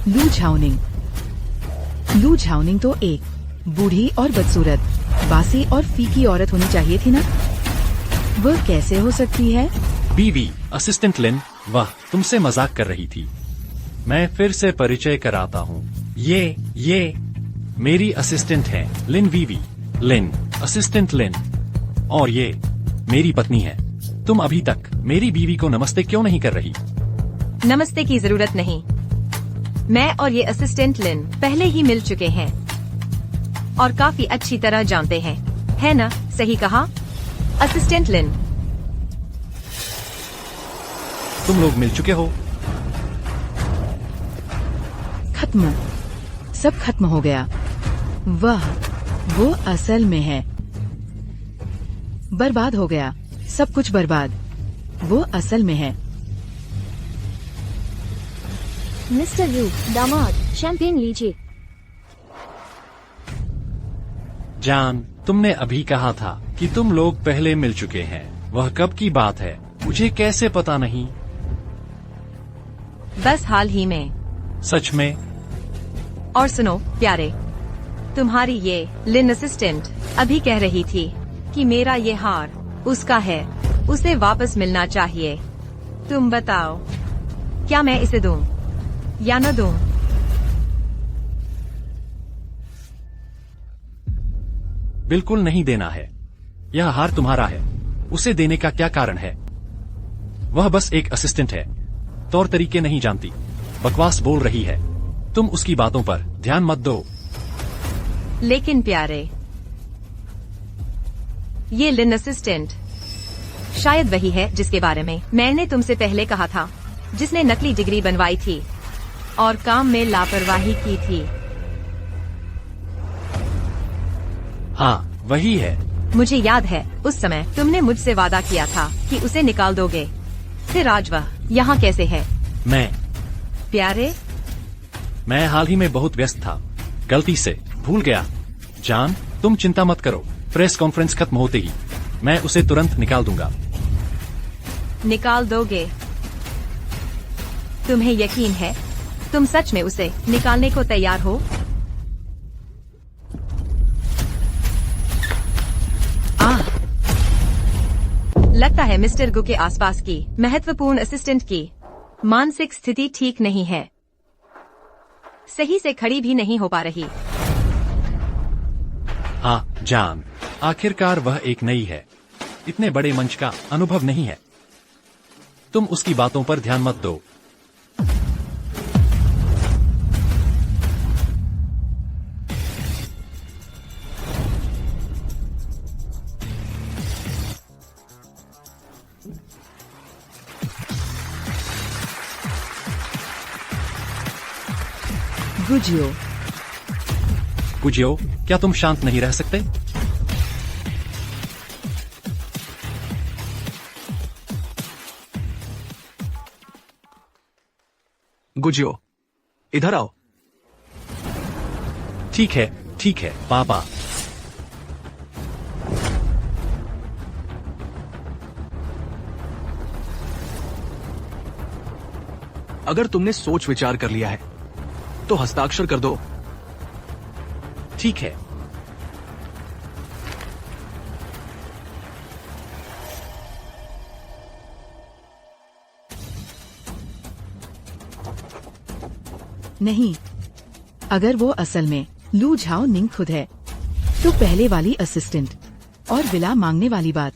लू झाओनिंग। लू झाओनिंग तो एक बूढ़ी और बदसूरत, बासी और फीकी औरत होनी चाहिए थी ना? वह कैसे हो सकती है? बीवी असिस्टेंट लिन, वह तुमसे मजाक कर रही थी। मैं फिर से परिचय कराता हूँ। ये मेरी असिस्टेंट है लिन वीवी। लिन असिस्टेंट लिन, और ये मेरी पत्नी है। तुम अभी तक मेरी बीवी को नमस्ते क्यों नहीं कर रही? नमस्ते की जरूरत नहीं। मैं और ये असिस्टेंट लिन पहले ही मिल चुके हैं और काफी अच्छी तरह जानते हैं, है ना? सही कहा असिस्टेंट लिन। तुम लोग मिल चुके हो? खत्म, सब खत्म हो गया। वाह, वो असल में है। बर्बाद हो गया, सब कुछ बर्बाद। वो असल में है। मिस्टर यू, दामाद, शैंपेन लीजिए। जान, तुमने अभी कहा था कि तुम लोग पहले मिल चुके हैं। वह कब की बात है? मुझे कैसे पता नहीं? बस हाल ही में। सच में? और सुनो प्यारे, तुम्हारी ये लिन असिस्टेंट अभी कह रही थी कि मेरा ये हार उसका है, उसे वापस मिलना चाहिए। तुम बताओ, क्या मैं इसे दूं या न दूं? बिल्कुल नहीं देना है। यह हार तुम्हारा है। उसे देने का क्या कारण है? वह बस एक असिस्टेंट है, तौर तरीके नहीं जानती, बकवास बोल रही है। तुम उसकी बातों पर ध्यान मत दो। लेकिन प्यारे, ये लिन असिस्टेंट शायद वही है जिसके बारे में मैंने तुमसे पहले कहा था, जिसने नकली डिग्री बनवाई थी और काम में लापरवाही की थी। हाँ, वही है। मुझे याद है, उस समय तुमने मुझसे वादा किया था कि उसे निकाल दोगे। फिर आज वह यहाँ कैसे है? मैं प्यारे, हाल ही में बहुत व्यस्त था, गलती से भूल गया। जान, तुम चिंता मत करो। प्रेस कॉन्फ्रेंस खत्म होते ही मैं उसे तुरंत निकाल दूंगा। निकाल दोगे? तुम्हें यकीन है? तुम सच में उसे निकालने को तैयार हो? लगता है मिस्टर गु के आसपास की महत्वपूर्ण असिस्टेंट की मानसिक स्थिति ठीक नहीं है। सही से खड़ी भी नहीं हो पा रही। हाँ जान, आखिरकार वह एक नई है, इतने बड़े मंच का अनुभव नहीं है। तुम उसकी बातों पर ध्यान मत दो। गुजियो, गुजियो, क्या तुम शांत नहीं रह सकते? गुजियो, इधर आओ। ठीक है पापा। अगर तुमने सोच विचार कर लिया है तो हस्ताक्षर कर दो। ठीक है। नहीं, अगर वो असल में लू झाओ निंग खुद है, तो पहले वाली असिस्टेंट और विला मांगने वाली बात,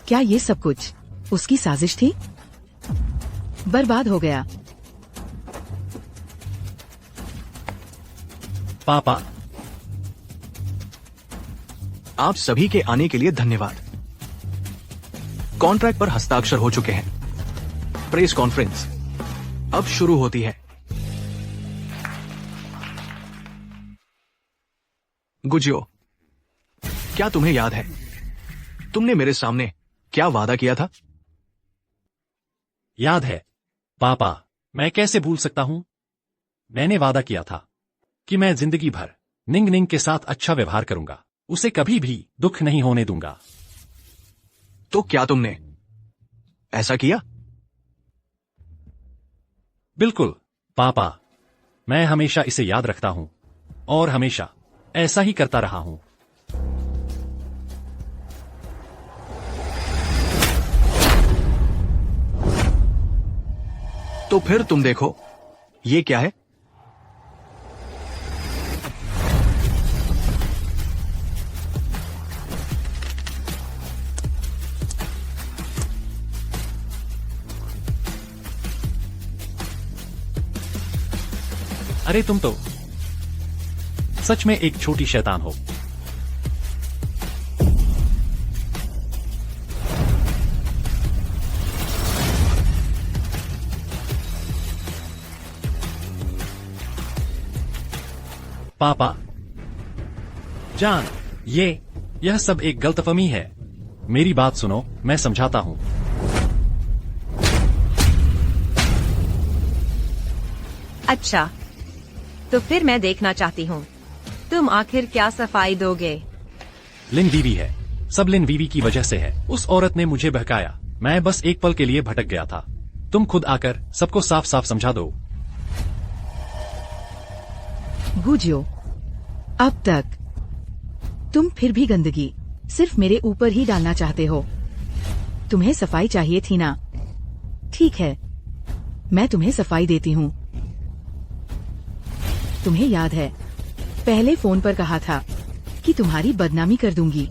क्या ये सब कुछ उसकी साजिश थी? बर्बाद हो गया। पापा, आप सभी के आने के लिए धन्यवाद। कॉन्ट्रैक्ट पर हस्ताक्षर हो चुके हैं। प्रेस कॉन्फ्रेंस अब शुरू होती है। गुजियो, क्या तुम्हें याद है तुमने मेरे सामने क्या वादा किया था? याद है पापा, मैं कैसे भूल सकता हूं। मैंने वादा किया था कि मैं जिंदगी भर निंग निंग के साथ अच्छा व्यवहार करूंगा, उसे कभी भी दुख नहीं होने दूंगा। तो क्या तुमने ऐसा किया? बिल्कुल पापा, मैं हमेशा इसे याद रखता हूं और हमेशा ऐसा ही करता रहा हूं। तो फिर तुम देखो, ये क्या है? अरे तुम तो सच में एक छोटी शैतान हो। पापा जान, यह सब एक गलतफहमी है। मेरी बात सुनो, मैं समझाता हूं। अच्छा, तो फिर मैं देखना चाहती हूँ तुम आखिर क्या सफाई दोगे। लिन वीवी है, सब लिन वीवी की वजह से है। उस औरत ने मुझे बहकाया, मैं बस एक पल के लिए भटक गया था। तुम खुद आकर सबको साफ साफ समझा दो। गुजियो, अब तक तुम फिर भी गंदगी सिर्फ मेरे ऊपर ही डालना चाहते हो। तुम्हें सफाई चाहिए थी ना? ठीक है, मैं तुम्हें सफाई देती हूँ। तुम्हें याद है, पहले फोन पर कहा था कि तुम्हारी बदनामी कर दूंगी।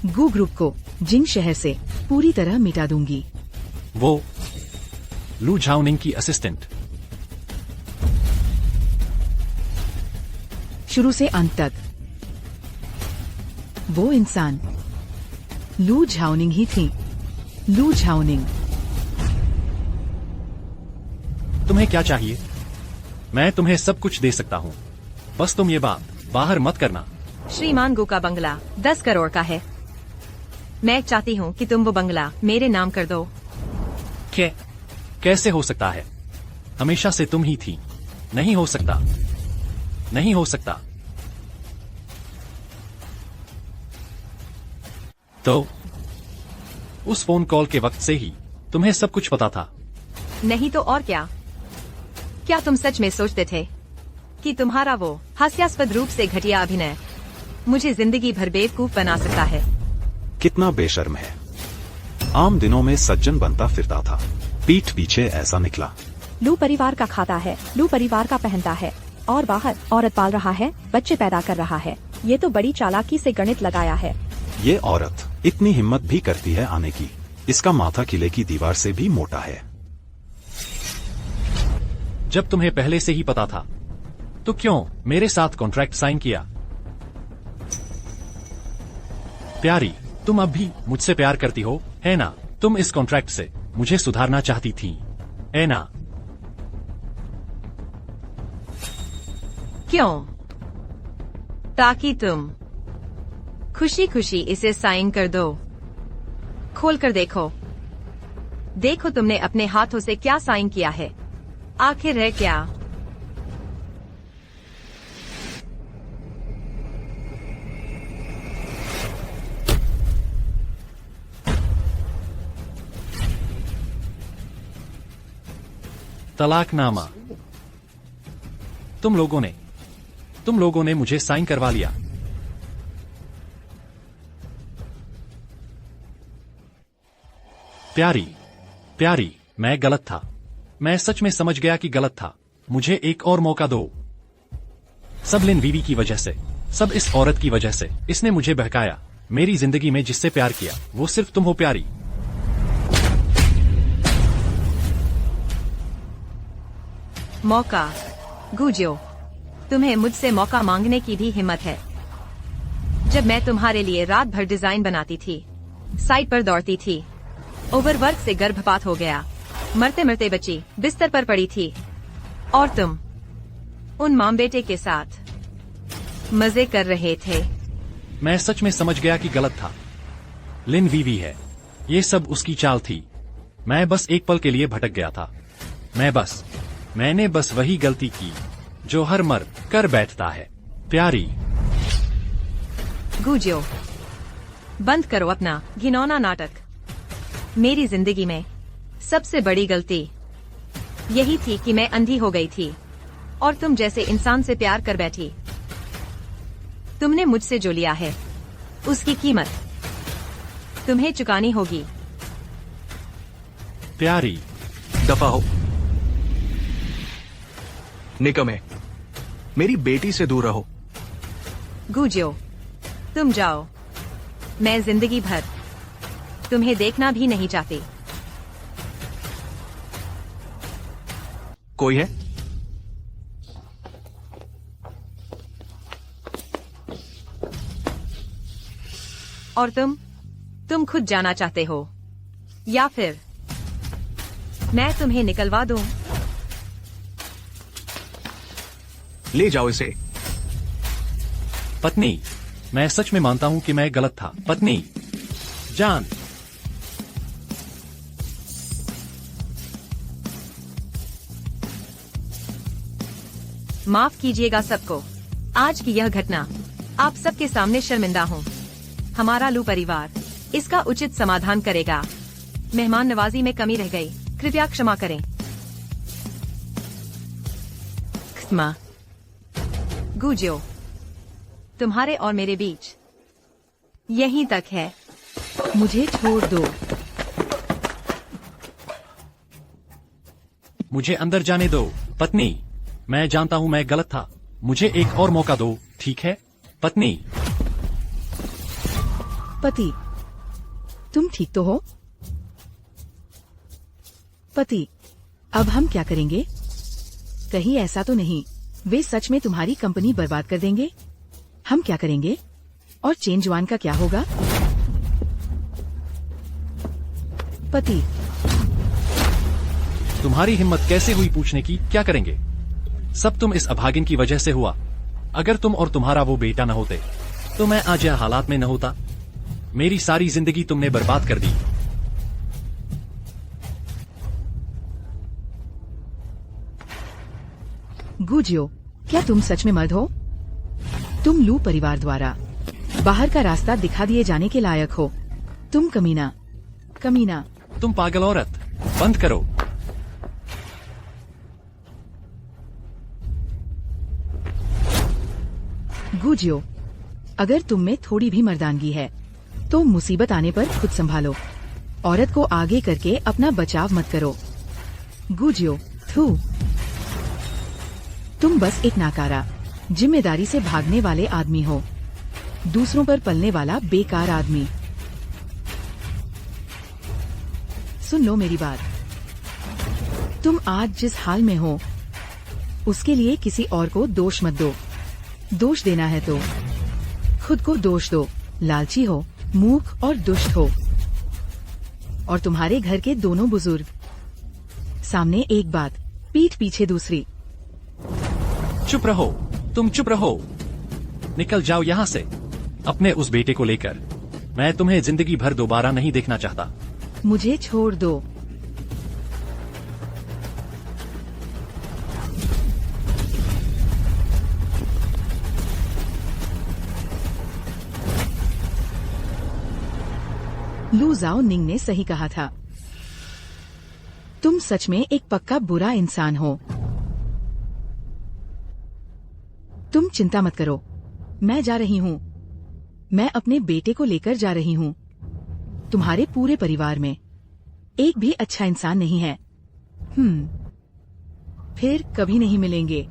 गू ग्रुप को जिंग शहर से पूरी तरह मिटा दूंगी। वो लू झाओनिंग की असिस्टेंट। शुरू से अंत तक वो इंसान लू झाओनिंग ही थी। लू झाओनिंग। तुम्हें क्या चाहिए? मैं तुम्हें सब कुछ दे सकता हूँ, बस तुम ये बात बाहर मत करना। श्रीमान गू का बंगला 10 करोड़ का है। मैं चाहती हूँ कि तुम वो बंगला मेरे नाम कर दो। कैसे हो सकता है? हमेशा से तुम ही थी। नहीं हो सकता, नहीं हो सकता। तो उस फोन कॉल के वक्त से ही तुम्हें सब कुछ पता था? नहीं तो और क्या? क्या तुम सच में सोचते थे कि तुम्हारा वो हास्यास्पद रूप से घटिया अभिनय मुझे जिंदगी भर बेवकूफ बना सकता है? कितना बेशर्म है। आम दिनों में सज्जन बनता फिरता था, पीठ पीछे ऐसा निकला। लू परिवार का खाता है, लू परिवार का पहनता है और बाहर औरत पाल रहा है, बच्चे पैदा कर रहा है। ये तो बड़ी चालाकी से गणित लगाया है। ये औरत इतनी हिम्मत भी करती है आने की। इसका माथा किले की दीवार से भी मोटा है। जब तुम्हें पहले से ही पता था तो क्यों मेरे साथ कॉन्ट्रैक्ट साइन किया? प्यारी, तुम अब भी मुझसे प्यार करती हो, है ना? तुम इस कॉन्ट्रैक्ट से मुझे सुधारना चाहती थी, है ना? क्यों? ताकि तुम खुशी खुशी इसे साइन कर दो। खोल कर देखो, देखो तुमने अपने हाथों से क्या साइन किया है। आखिर है क्या? तलाकनामा। तुम लोगों ने मुझे साइन करवा लिया। प्यारी, मैं गलत था। मैं सच में समझ गया कि गलत था। मुझे एक और मौका दो। सब लिन वीवी की वजह से, सब इस औरत की वजह से। इसने मुझे बहकाया। मेरी जिंदगी में जिससे प्यार किया वो सिर्फ तुम हो प्यारी। मौका? गुजियो, तुम्हें मुझसे मौका मांगने की भी हिम्मत है? जब मैं तुम्हारे लिए रात भर डिजाइन बनाती थी, साइट पर दौड़ती थी, ओवरवर्क से गर्भपात हो गया, मरते मरते बची बिस्तर पर पड़ी थी, और तुम उन मां बेटे के साथ मजे कर रहे थे। मैं सच में समझ गया कि गलत था। लिन वीवी है, ये सब उसकी चाल थी। मैं बस एक पल के लिए भटक गया था। मैंने बस वही गलती की जो हर मर्द कर बैठता है। प्यारी। गुजियो, बंद करो अपना घिनौना नाटक। मेरी जिंदगी में सबसे बड़ी गलती यही थी कि मैं अंधी हो गई थी और तुम जैसे इंसान से प्यार कर बैठी। तुमने मुझसे जो लिया है उसकी कीमत तुम्हें चुकानी होगी। प्यारी, दफा हो। निकमे, मेरी बेटी से दूर रहो। गुजियो, तुम जाओ। मैं जिंदगी भर तुम्हें देखना भी नहीं चाहती। कोई है? और तुम खुद जाना चाहते हो या फिर मैं तुम्हें निकलवा दूं? ले जाओ इसे। पत्नी, मैं सच में मानता हूं कि मैं गलत था। पत्नी, जान। माफ कीजिएगा सबको। आज की यह घटना आप सबके सामने शर्मिंदा हूँ। हमारा लू परिवार इसका उचित समाधान करेगा। मेहमान नवाजी में कमी रह गई, कृपया क्षमा करें। क्षमा। गुजियो, तुम्हारे और मेरे बीच यहीं तक है। मुझे छोड़ दो। मुझे अंदर जाने दो। पत्नी, मैं जानता हूं मैं गलत था। मुझे एक और मौका दो, ठीक है? पत्नी। पति, तुम ठीक तो हो? पति, अब हम क्या करेंगे? कहीं ऐसा तो नहीं वे सच में तुम्हारी कंपनी बर्बाद कर देंगे? हम क्या करेंगे? और चेंज वन का क्या होगा? पति, तुम्हारी हिम्मत कैसे हुई पूछने की? क्या करेंगे? सब तुम इस अभागिन की वजह से हुआ। अगर तुम और तुम्हारा वो बेटा न होते तो मैं आज यह हालात में न होता। मेरी सारी जिंदगी तुमने बर्बाद कर दी। गुजियो, क्या तुम सच में मर्द हो? तुम लू परिवार द्वारा बाहर का रास्ता दिखा दिए जाने के लायक हो। तुम कमीना, कमीना। तुम पागल औरत, बंद करो। गुजियो, अगर तुम में थोड़ी भी मर्दानगी है तो मुसीबत आने पर खुद संभालो। औरत को आगे करके अपना बचाव मत करो। गुजियो, थू। तुम बस एक नाकारा, जिम्मेदारी से भागने वाले आदमी हो। दूसरों पर पलने वाला बेकार आदमी। सुन लो मेरी बात। तुम आज जिस हाल में हो उसके लिए किसी और को दोष मत दो। दोष देना है तो खुद को दोष दो। लालची हो, मूर्ख और दुष्ट हो। और तुम्हारे घर के दोनों बुजुर्ग, सामने एक बात, पीठ पीछे दूसरी। चुप रहो, तुम चुप रहो। निकल जाओ यहाँ से अपने उस बेटे को लेकर। मैं तुम्हें जिंदगी भर दोबारा नहीं देखना चाहता। मुझे छोड़ दो। लू जाओ निंग ने सही कहा था। तुम सच में एक पक्का बुरा इंसान हो। तुम चिंता मत करो, मैं जा रही हूँ। मैं अपने बेटे को लेकर जा रही हूँ। तुम्हारे पूरे परिवार में एक भी अच्छा इंसान नहीं है। फिर कभी नहीं मिलेंगे।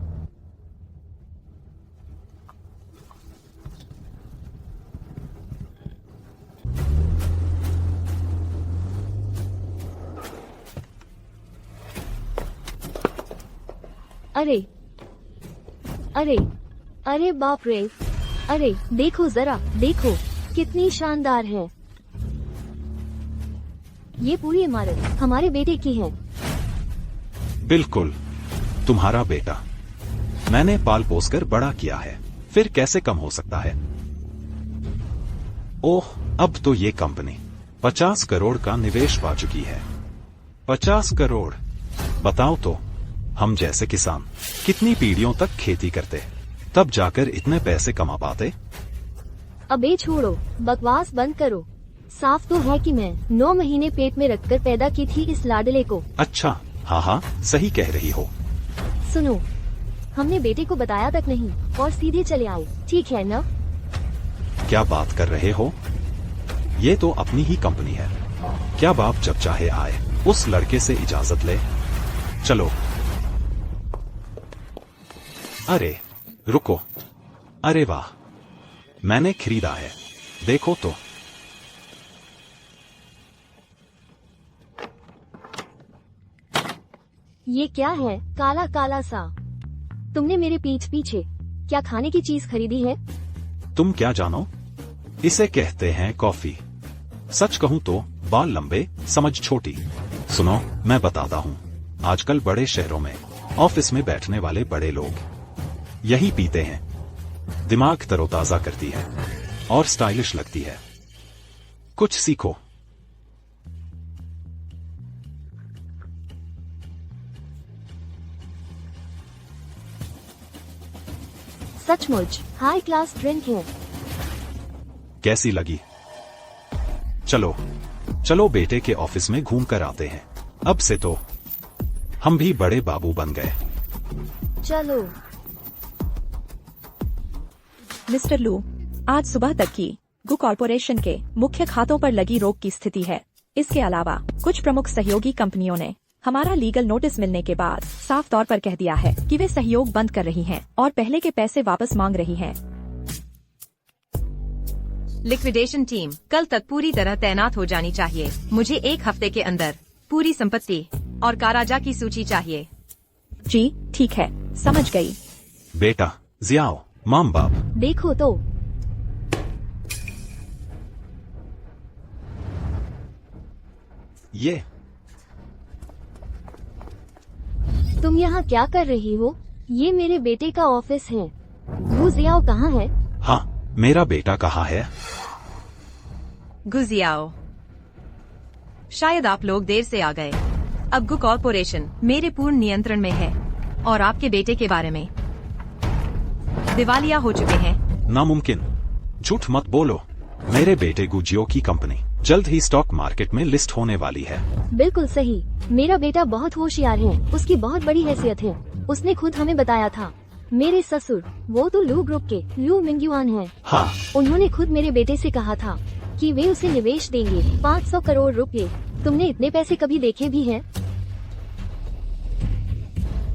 अरे अरे अरे बाप रे, अरे देखो जरा, देखो कितनी शानदार है। ये पूरी इमारत हमारे बेटे की है। बिल्कुल, तुम्हारा बेटा। मैंने पाल पोस कर बड़ा किया है, फिर कैसे कम हो सकता है? ओह, अब तो ये कंपनी 50 करोड़ का निवेश पा चुकी है। 50 करोड़, बताओ तो हम जैसे किसान कितनी पीढ़ियों तक खेती करते, तब जाकर इतने पैसे कमा पाते। अबे छोड़ो, बकवास बंद करो। साफ तो है कि मैं 9 महीने पेट में रखकर पैदा की थी इस लाडले को। अच्छा, हाँ हाँ, सही कह रही हो। सुनो, हमने बेटे को बताया तक नहीं और सीधे चले आए, ठीक है ना? क्या बात कर रहे हो? ये तो अपनी ही कंपनी है। क्या बाप जब चाहे आए, उस लड़के से इजाजत ले। चलो। अरे रुको, अरे वाह, मैंने खरीदा है, देखो तो। ये क्या है, काला काला सा? तुमने मेरे पीठ पीछे क्या खाने की चीज खरीदी है? तुम क्या जानो, इसे कहते हैं कॉफी। सच कहूं तो बाल लंबे, समझ छोटी। सुनो, मैं बताता हूं, आजकल बड़े शहरों में ऑफिस में बैठने वाले बड़े लोग यही पीते हैं। दिमाग तरोताजा करती है और स्टाइलिश लगती है। कुछ सीखो। सचमुच हाई क्लास ड्रिंक है। कैसी लगी? चलो चलो बेटे के ऑफिस में घूम कर आते हैं। अब से तो हम भी बड़े बाबू बन गए। चलो। मिस्टर लू, आज सुबह तक की गु कॉरपोरेशन के मुख्य खातों पर लगी रोक की स्थिति है। इसके अलावा कुछ प्रमुख सहयोगी कंपनियों ने हमारा लीगल नोटिस मिलने के बाद साफ तौर पर कह दिया है कि वे सहयोग बंद कर रही हैं और पहले के पैसे वापस मांग रही हैं। लिक्विडेशन टीम कल तक पूरी तरह तैनात हो जानी चाहिए। मुझे 1 हफ्ते के अंदर पूरी संपत्ति और काराजा की सूची चाहिए। जी ठीक है, समझ गई। बेटा, जियाओ, माम बाप। देखो तो, ये तुम यहाँ क्या कर रही हो? ये मेरे बेटे का ऑफिस है। वो जियाओ कहाँ है? हाँ, मेरा बेटा कहाँ है? गुजियाओ, शायद आप लोग देर से आ गए। अब गु कॉरपोरेशन मेरे पूर्ण नियंत्रण में है और आपके बेटे के बारे में दिवालिया हो चुके हैं। नामुमकिन, झूठ मत बोलो। मेरे बेटे गुजियो की कंपनी जल्द ही स्टॉक मार्केट में लिस्ट होने वाली है। बिल्कुल सही। मेरा बेटा बहुत होशियार है, उसकी बहुत बड़ी हैसियत है। उसने खुद हमें बताया था। मेरे ससुर, वो तो लू ग्रुप के लू मिंग्युआन हैं। हाँ, उन्होंने खुद मेरे बेटे से कहा था कि वे उसे निवेश देंगे 500 करोड़ रुपए। तुमने इतने पैसे कभी देखे भी हैं?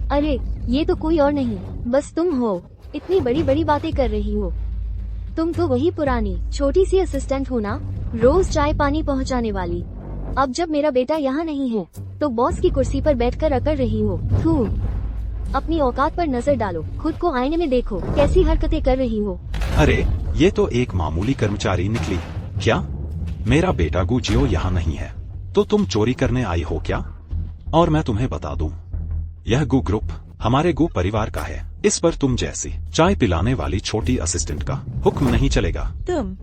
अरे ये तो कोई और नहीं, बस तुम हो। इतनी बड़ी बड़ी बातें कर रही हो। तुम तो वही पुरानी छोटी सी असिस्टेंट हो ना, रोज चाय पानी पहुंचाने वाली। अब जब मेरा बेटा यहाँ नहीं है तो बॉस की कुर्सी पर बैठकर अकड़ रही हो। थू, अपनी औकात पर नजर डालो, खुद को आईने में देखो, कैसी हरकतें कर रही हो। अरे ये तो एक मामूली कर्मचारी निकली। क्या मेरा बेटा गुजियो यहाँ नहीं है तो तुम चोरी करने आई हो क्या? और मैं तुम्हें बता दूं, यह गु ग्रुप हमारे गु परिवार का है। इस पर तुम जैसी चाय पिलाने वाली छोटी असिस्टेंट का हुक्म नहीं चलेगा। तुम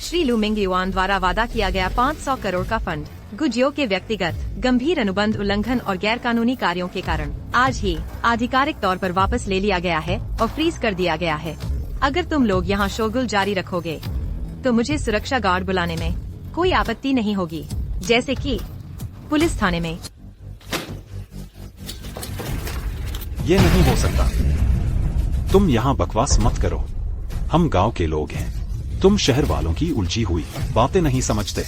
श्री लू मिंग्युआन द्वारा वादा किया गया 500 करोड़ का फंड गुजियो के व्यक्तिगत गंभीर अनुबंध उल्लंघन और गैरकानूनी कार्यों के कारण आज ही आधिकारिक तौर पर वापस ले लिया गया है और फ्रीज कर दिया गया है। अगर तुम लोग यहाँ शोगुल जारी रखोगे तो मुझे सुरक्षा गार्ड बुलाने में कोई आपत्ति नहीं होगी, जैसे कि पुलिस थाने में। ये नहीं हो सकता। तुम यहाँ बकवास मत करो। हम गांव के लोग हैं। तुम शहर वालों की उलझी हुई बातें नहीं समझते।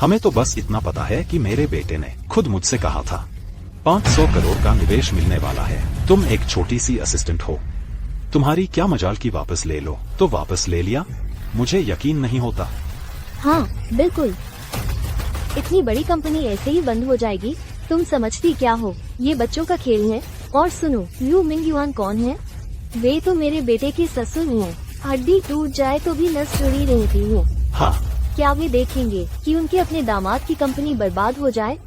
हमें तो बस इतना पता है कि मेरे बेटे ने खुद मुझसे कहा था 500 करोड़ का निवेश मिलने वाला है। तुम एक छोटी सी असिस्टेंट हो, तुम्हारी क्या मजाल की वापस ले लो तो वापस ले लिया। मुझे यकीन नहीं होता। हाँ बिल्कुल, इतनी बड़ी कंपनी ऐसे ही बंद हो जाएगी? तुम समझती क्या हो, ये बच्चों का खेल है। और सुनो, लू मिंग्युआन कौन है? वे तो मेरे बेटे के ससुर हैं। हड्डी टूट जाए तो भी नस जुड़ी रहती है। हाँ, क्या वे देखेंगे कि उनके अपने दामाद की कंपनी बर्बाद हो जाए?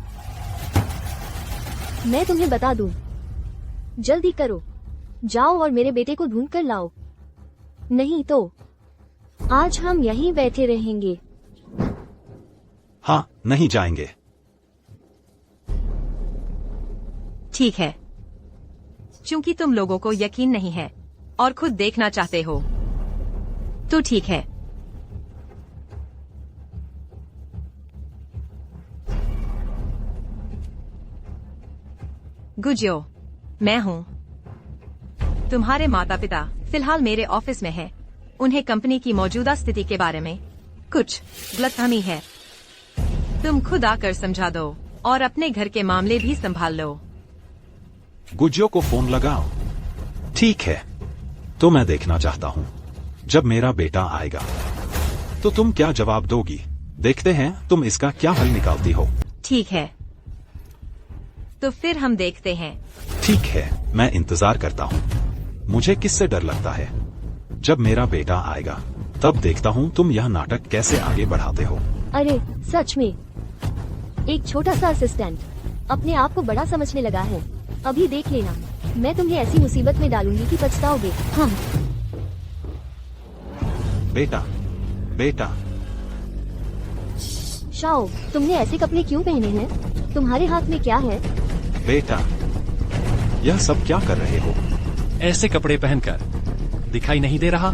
मैं तुम्हें बता दूं, जल्दी करो, जाओ और मेरे बेटे को ढूंढ कर लाओ, नहीं तो आज हम यहीं बैठे रहेंगे। हाँ, नहीं जाएंगे। ठीक है, चूंकि तुम लोगों को यकीन नहीं है और खुद देखना चाहते हो तो ठीक है। गुजियो, मैं हूँ। तुम्हारे माता पिता फिलहाल मेरे ऑफिस में हैं। उन्हें कंपनी की मौजूदा स्थिति के बारे में कुछ गलतफहमी है। तुम खुद आकर समझा दो और अपने घर के मामले भी संभाल लो। गुजियो को फोन लगाओ। ठीक है, तो मैं देखना चाहता हूँ जब मेरा बेटा आएगा तो तुम क्या जवाब दोगी। देखते हैं तुम इसका क्या हल निकालती हो। ठीक है, तो फिर हम देखते हैं। ठीक है, मैं इंतजार करता हूँ। मुझे किससे डर लगता है? जब मेरा बेटा आएगा तब देखता हूँ तुम यह नाटक कैसे आगे बढ़ाते हो। अरे सच में, एक छोटा सा असिस्टेंट अपने आप को बड़ा समझने लगा है। अभी देख लेना, मैं तुम्हें ऐसी मुसीबत में डालूंगी कि पछताओगे। हम बेटा, बेटा, शाओ, तुमने ऐसे कपड़े क्यों पहने हैं? तुम्हारे हाथ में क्या है? बेटा, यह सब क्या कर रहे हो? ऐसे कपड़े पहनकर दिखाई नहीं दे रहा?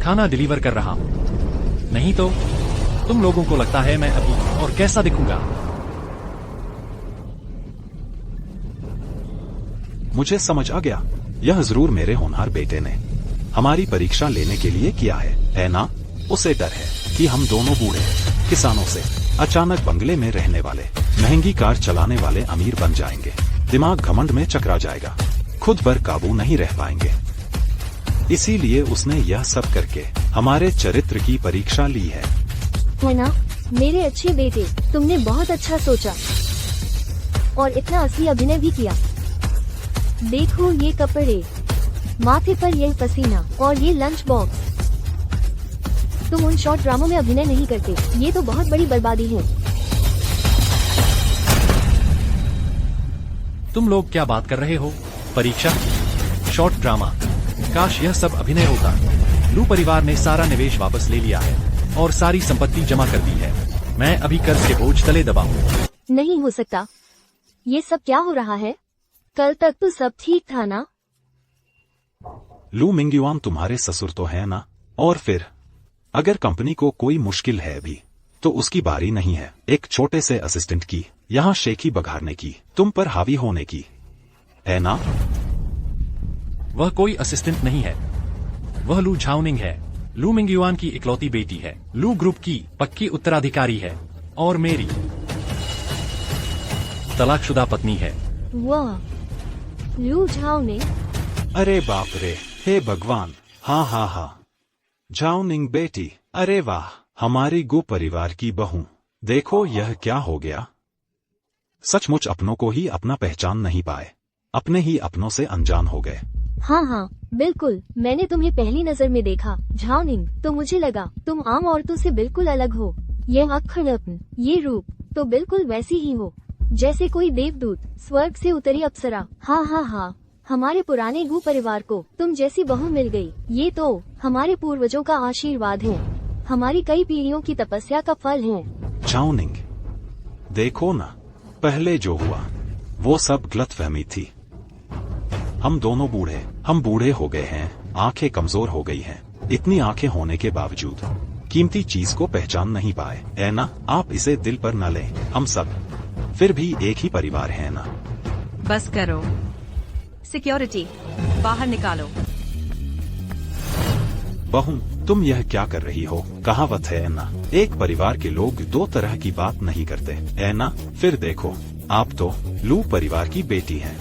खाना डिलीवर कर रहा हूँ। नहीं तो तुम लोगों को लगता है मैं अभी और कैसा दिखूंगा? मुझे समझ आ गया, यह जरूर मेरे होनहार बेटे ने हमारी परीक्षा लेने के लिए किया है ना? उसे डर है कि हम दोनों बूढ़े किसानों से अचानक बंगले में रहने वाले, महंगी कार चलाने वाले अमीर बन जाएंगे। दिमाग घमंड में चकरा जाएगा, खुद पर काबू नहीं रह पाएंगे। इसीलिए उसने यह सब करके हमारे चरित्र की परीक्षा ली है ना? मेरे अच्छे बेटे, तुमने बहुत अच्छा सोचा और इतना असली अभिनय भी किया। देखो ये कपड़े, माथे पर यह पसीना और ये लंच बॉक्स। तुम उन शॉर्ट ड्रामों में अभिनय नहीं करते, ये तो बहुत बड़ी बर्बादी है। तुम लोग क्या बात कर रहे हो? परीक्षा? Short drama? काश यह सब अभिनय होता। लू परिवार ने सारा निवेश वापस ले लिया है और सारी संपत्ति जमा कर दी है। मैं अभी कर्ज के बोझ तले दबा हूँ। नहीं हो सकता, ये सब क्या हो रहा है? कल तक तो सब ठीक था ना? लू मिंगयुआन तुम्हारे ससुर तो है ना? और फिर अगर कंपनी को कोई मुश्किल है भी तो उसकी बारी नहीं है एक छोटे से असिस्टेंट की यहाँ शेखी बघारने की, तुम पर हावी होने की, है ना? वह कोई असिस्टेंट नहीं है, वह लू झाओनिंग है। लू मिंगयुआन की इकलौती बेटी है, लू ग्रुप की पक्की उत्तराधिकारी है और मेरी तलाकशुदा पत्नी है। वाह, लू झाओ ने। अरे बाप रे, हे भगवान, हाँ हाँ हाँ, झाओनिंग बेटी, अरे वाह, हमारी गु परिवार की बहू। देखो यह क्या हो गया। सचमुच अपनों को ही अपना पहचान नहीं पाए, अपने ही अपनों से अनजान हो गए। हाँ हाँ बिल्कुल, मैंने तुम्हें पहली नजर में देखा झाओनिंग, तो मुझे लगा तुम आम औरतों से बिल्कुल अलग हो। ये अखड़पन, ये रूप, तो बिल्कुल वैसी ही हो जैसे कोई देवदूत, स्वर्ग से उतरी अप्सरा। हाँ हाँ हाँ, हमारे पुराने गु परिवार को तुम जैसी बहू मिल गई। ये तो हमारे पूर्वजों का आशीर्वाद है, हमारी कई पीढ़ियों की तपस्या का फल है। झाओनिंग, देखो ना, पहले जो हुआ वो सब गलतफहमी थी। हम दोनों हम बूढ़े हो गए हैं, आंखें कमजोर हो गई हैं। इतनी आंखें होने के बावजूद कीमती चीज को पहचान नहीं पाए, है ना? आप इसे दिल पर न लें, हम सब फिर भी एक ही परिवार है ना? बस करो। सिक्योरिटी, बाहर निकालो। बहू, तुम यह क्या कर रही हो? कहावत है ना, एक परिवार के लोग दो तरह की बात नहीं करते, है ना? फिर देखो, आप तो लू परिवार की बेटी हैं।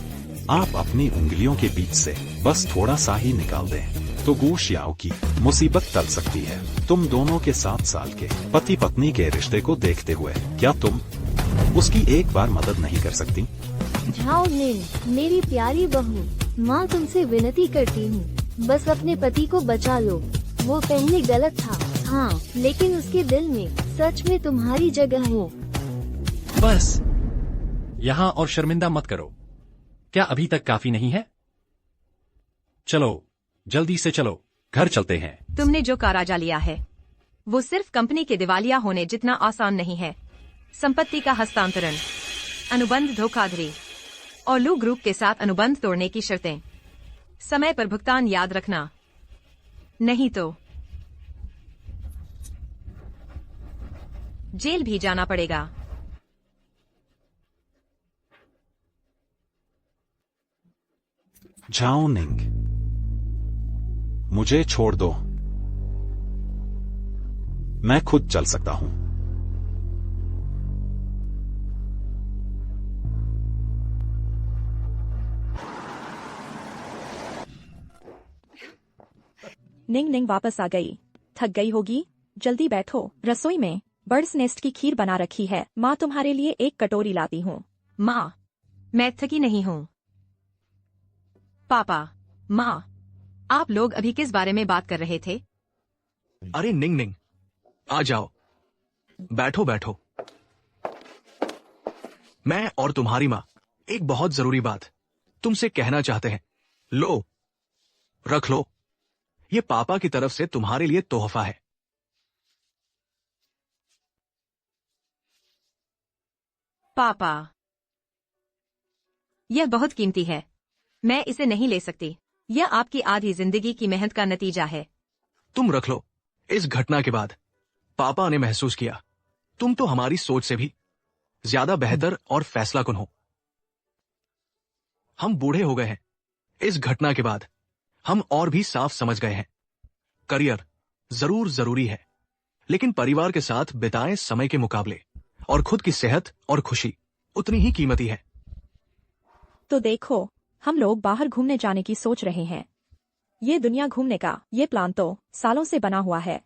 आप अपनी उंगलियों के बीच से बस थोड़ा सा ही निकाल दें तो गु शियाओ की मुसीबत टल सकती है। तुम दोनों के 7 साल के पति पत्नी के रिश्ते को देखते हुए क्या तुम उसकी एक बार मदद नहीं कर सकती? झाओनिंग, मेरी प्यारी बहू, माँ तुमसे विनती करती हूँ, बस अपने पति को बचा लो। वो पहले गलत था, हाँ, लेकिन उसके दिल में सच में तुम्हारी जगह है। बस यहाँ और शर्मिंदा मत करो। क्या अभी तक काफी नहीं है? चलो, जल्दी से चलो, घर चलते हैं। तुमने जो काराजा लिया है वो सिर्फ कंपनी के दिवालिया होने जितना आसान नहीं है। संपत्ति का हस्तांतरण, अनुबंध धोखाधड़ी और लू ग्रुप के साथ अनुबंध तोड़ने की शर्तें। समय पर भुगतान याद रखना, नहीं तो जेल भी जाना पड़ेगा। झाओनिंग, मुझे छोड़ दो, मैं खुद चल सकता हूं। निंग निंग वापस आ गई। थक गई होगी, जल्दी बैठो। रसोई में बर्ड्स नेस्ट की खीर बना रखी है, माँ तुम्हारे लिए एक कटोरी लाती हूँ। माँ, मैं थकी नहीं हूँ। पापा, माँ, आप लोग अभी किस बारे में बात कर रहे थे? अरे निंग निंग, आ जाओ, बैठो बैठो। मैं और तुम्हारी माँ एक बहुत जरूरी बात तुमसे कहना चाहते हैं। लो, रख लो, ये पापा की तरफ से तुम्हारे लिए तोहफा है। पापा, यह बहुत कीमती है, मैं इसे नहीं ले सकती। यह आपकी आधी जिंदगी की मेहनत का नतीजा है। तुम रख लो। इस घटना के बाद पापा ने महसूस किया तुम तो हमारी सोच से भी ज्यादा बेहतर और फैसलाकुन हो। हम बूढ़े हो गए हैं। इस घटना के बाद हम और भी साफ समझ गए हैं, करियर जरूर जरूरी है, लेकिन परिवार के साथ बिताए समय के मुकाबले और खुद की सेहत और खुशी उतनी ही कीमती है। तो देखो, हम लोग बाहर घूमने जाने की सोच रहे हैं। ये दुनिया घूमने का ये प्लान तो सालों से बना हुआ है,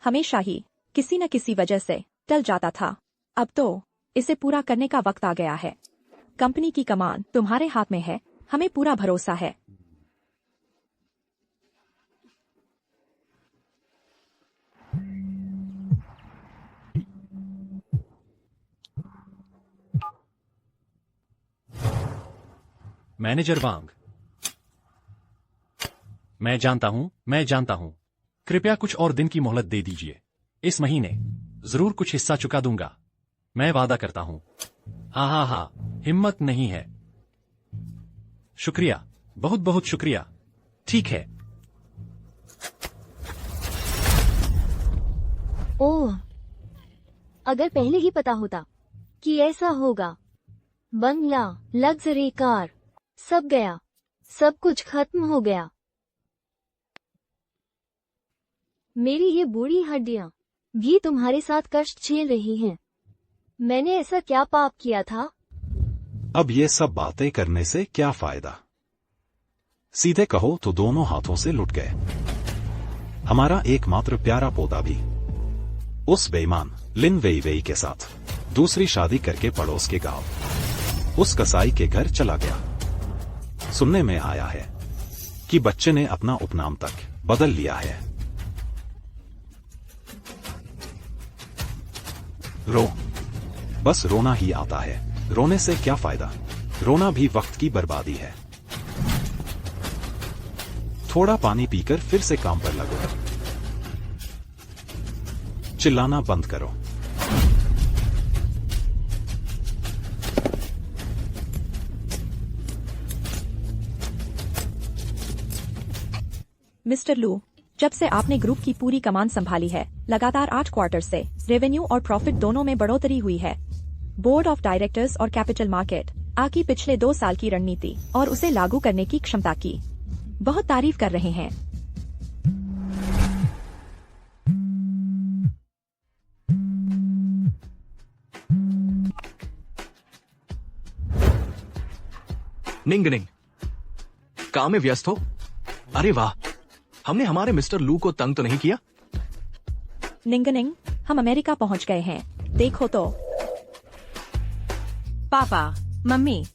हमेशा ही किसी न किसी वजह से टल जाता था। अब तो इसे पूरा करने का वक्त आ गया है। कंपनी की कमान तुम्हारे हाथ में है, हमें पूरा भरोसा है। मैनेजर वांग, मैं जानता हूं। कृपया कुछ और दिन की मोहलत दे दीजिए। इस महीने जरूर कुछ हिस्सा चुका दूंगा, मैं वादा करता हूं। हा, हिम्मत नहीं है। शुक्रिया, बहुत बहुत शुक्रिया। ठीक है। ओह, अगर पहले ही पता होता कि ऐसा होगा। बंगला, लग्जरी कार, सब गया, सब कुछ खत्म हो गया। मेरी ये बूढ़ी हड्डियां भी तुम्हारे साथ कष्ट झेल रही हैं। मैंने ऐसा क्या पाप किया था? अब ये सब बातें करने से क्या फायदा? सीधे कहो तो दोनों हाथों से लुट गए। हमारा एकमात्र प्यारा पौधा भी उस बेईमान लिन वेई वेई के साथ दूसरी शादी करके पड़ोस के गांव उस कसाई के घर चला गया। सुनने में आया है कि बच्चे ने अपना उपनाम तक बदल लिया है। रो, बस रोना ही आता है। रोने से क्या फायदा? रोना भी वक्त की बर्बादी है। थोड़ा पानी पीकर फिर से काम पर लगो। चिल्लाना बंद करो। मिस्टर लू, जब से आपने ग्रुप की पूरी कमान संभाली है, लगातार 8 क्वार्टर से रेवेन्यू और प्रॉफिट दोनों में बढ़ोतरी हुई है। बोर्ड ऑफ डायरेक्टर्स और कैपिटल मार्केट आपकी पिछले 2 साल की रणनीति और उसे लागू करने की क्षमता की बहुत तारीफ कर रहे हैं। निंग निंग, काम में व्यस्त हो? अरे वाह, हमने हमारे मिस्टर लू को तंग तो नहीं किया? निंगनिंग, हम अमेरिका पहुंच गए हैं, देखो तो। पापा, मम्मी,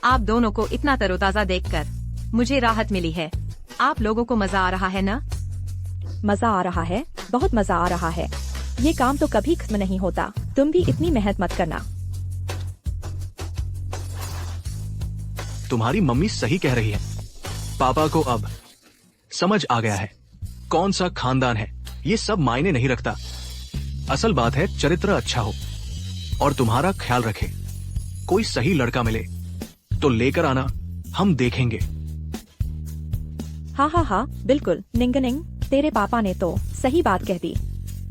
आप दोनों को इतना तरोताजा देखकर मुझे राहत मिली है। आप लोगों को मजा आ रहा है ना? मजा आ रहा है, बहुत मजा आ रहा है। ये काम तो कभी खत्म नहीं होता, तुम भी इतनी मेहनत मत करना। तुम्हारी मम्मी सही कह रही है। पापा को अब समझ आ गया है कौन सा खानदान है, ये सब मायने नहीं रखता। असल बात है चरित्र अच्छा हो और तुम्हारा ख्याल रखे। कोई सही लड़का मिले तो लेकर आना, हम देखेंगे। हाँ, बिल्कुल निंगनिंग, तेरे पापा ने तो सही बात कह दी।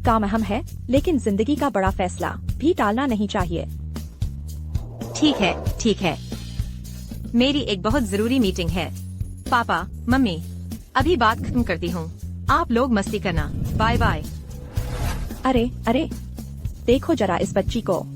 काम अहम है, लेकिन जिंदगी का बड़ा फैसला भी टालना नहीं चाहिए। ठीक है, मेरी एक बहुत जरूरी मीटिंग है। पापा, मम्मी, अभी बात खत्म करती हूँ। आप लोग मस्ती करना। Bye bye. अरे अरे, देखो जरा इस बच्ची को।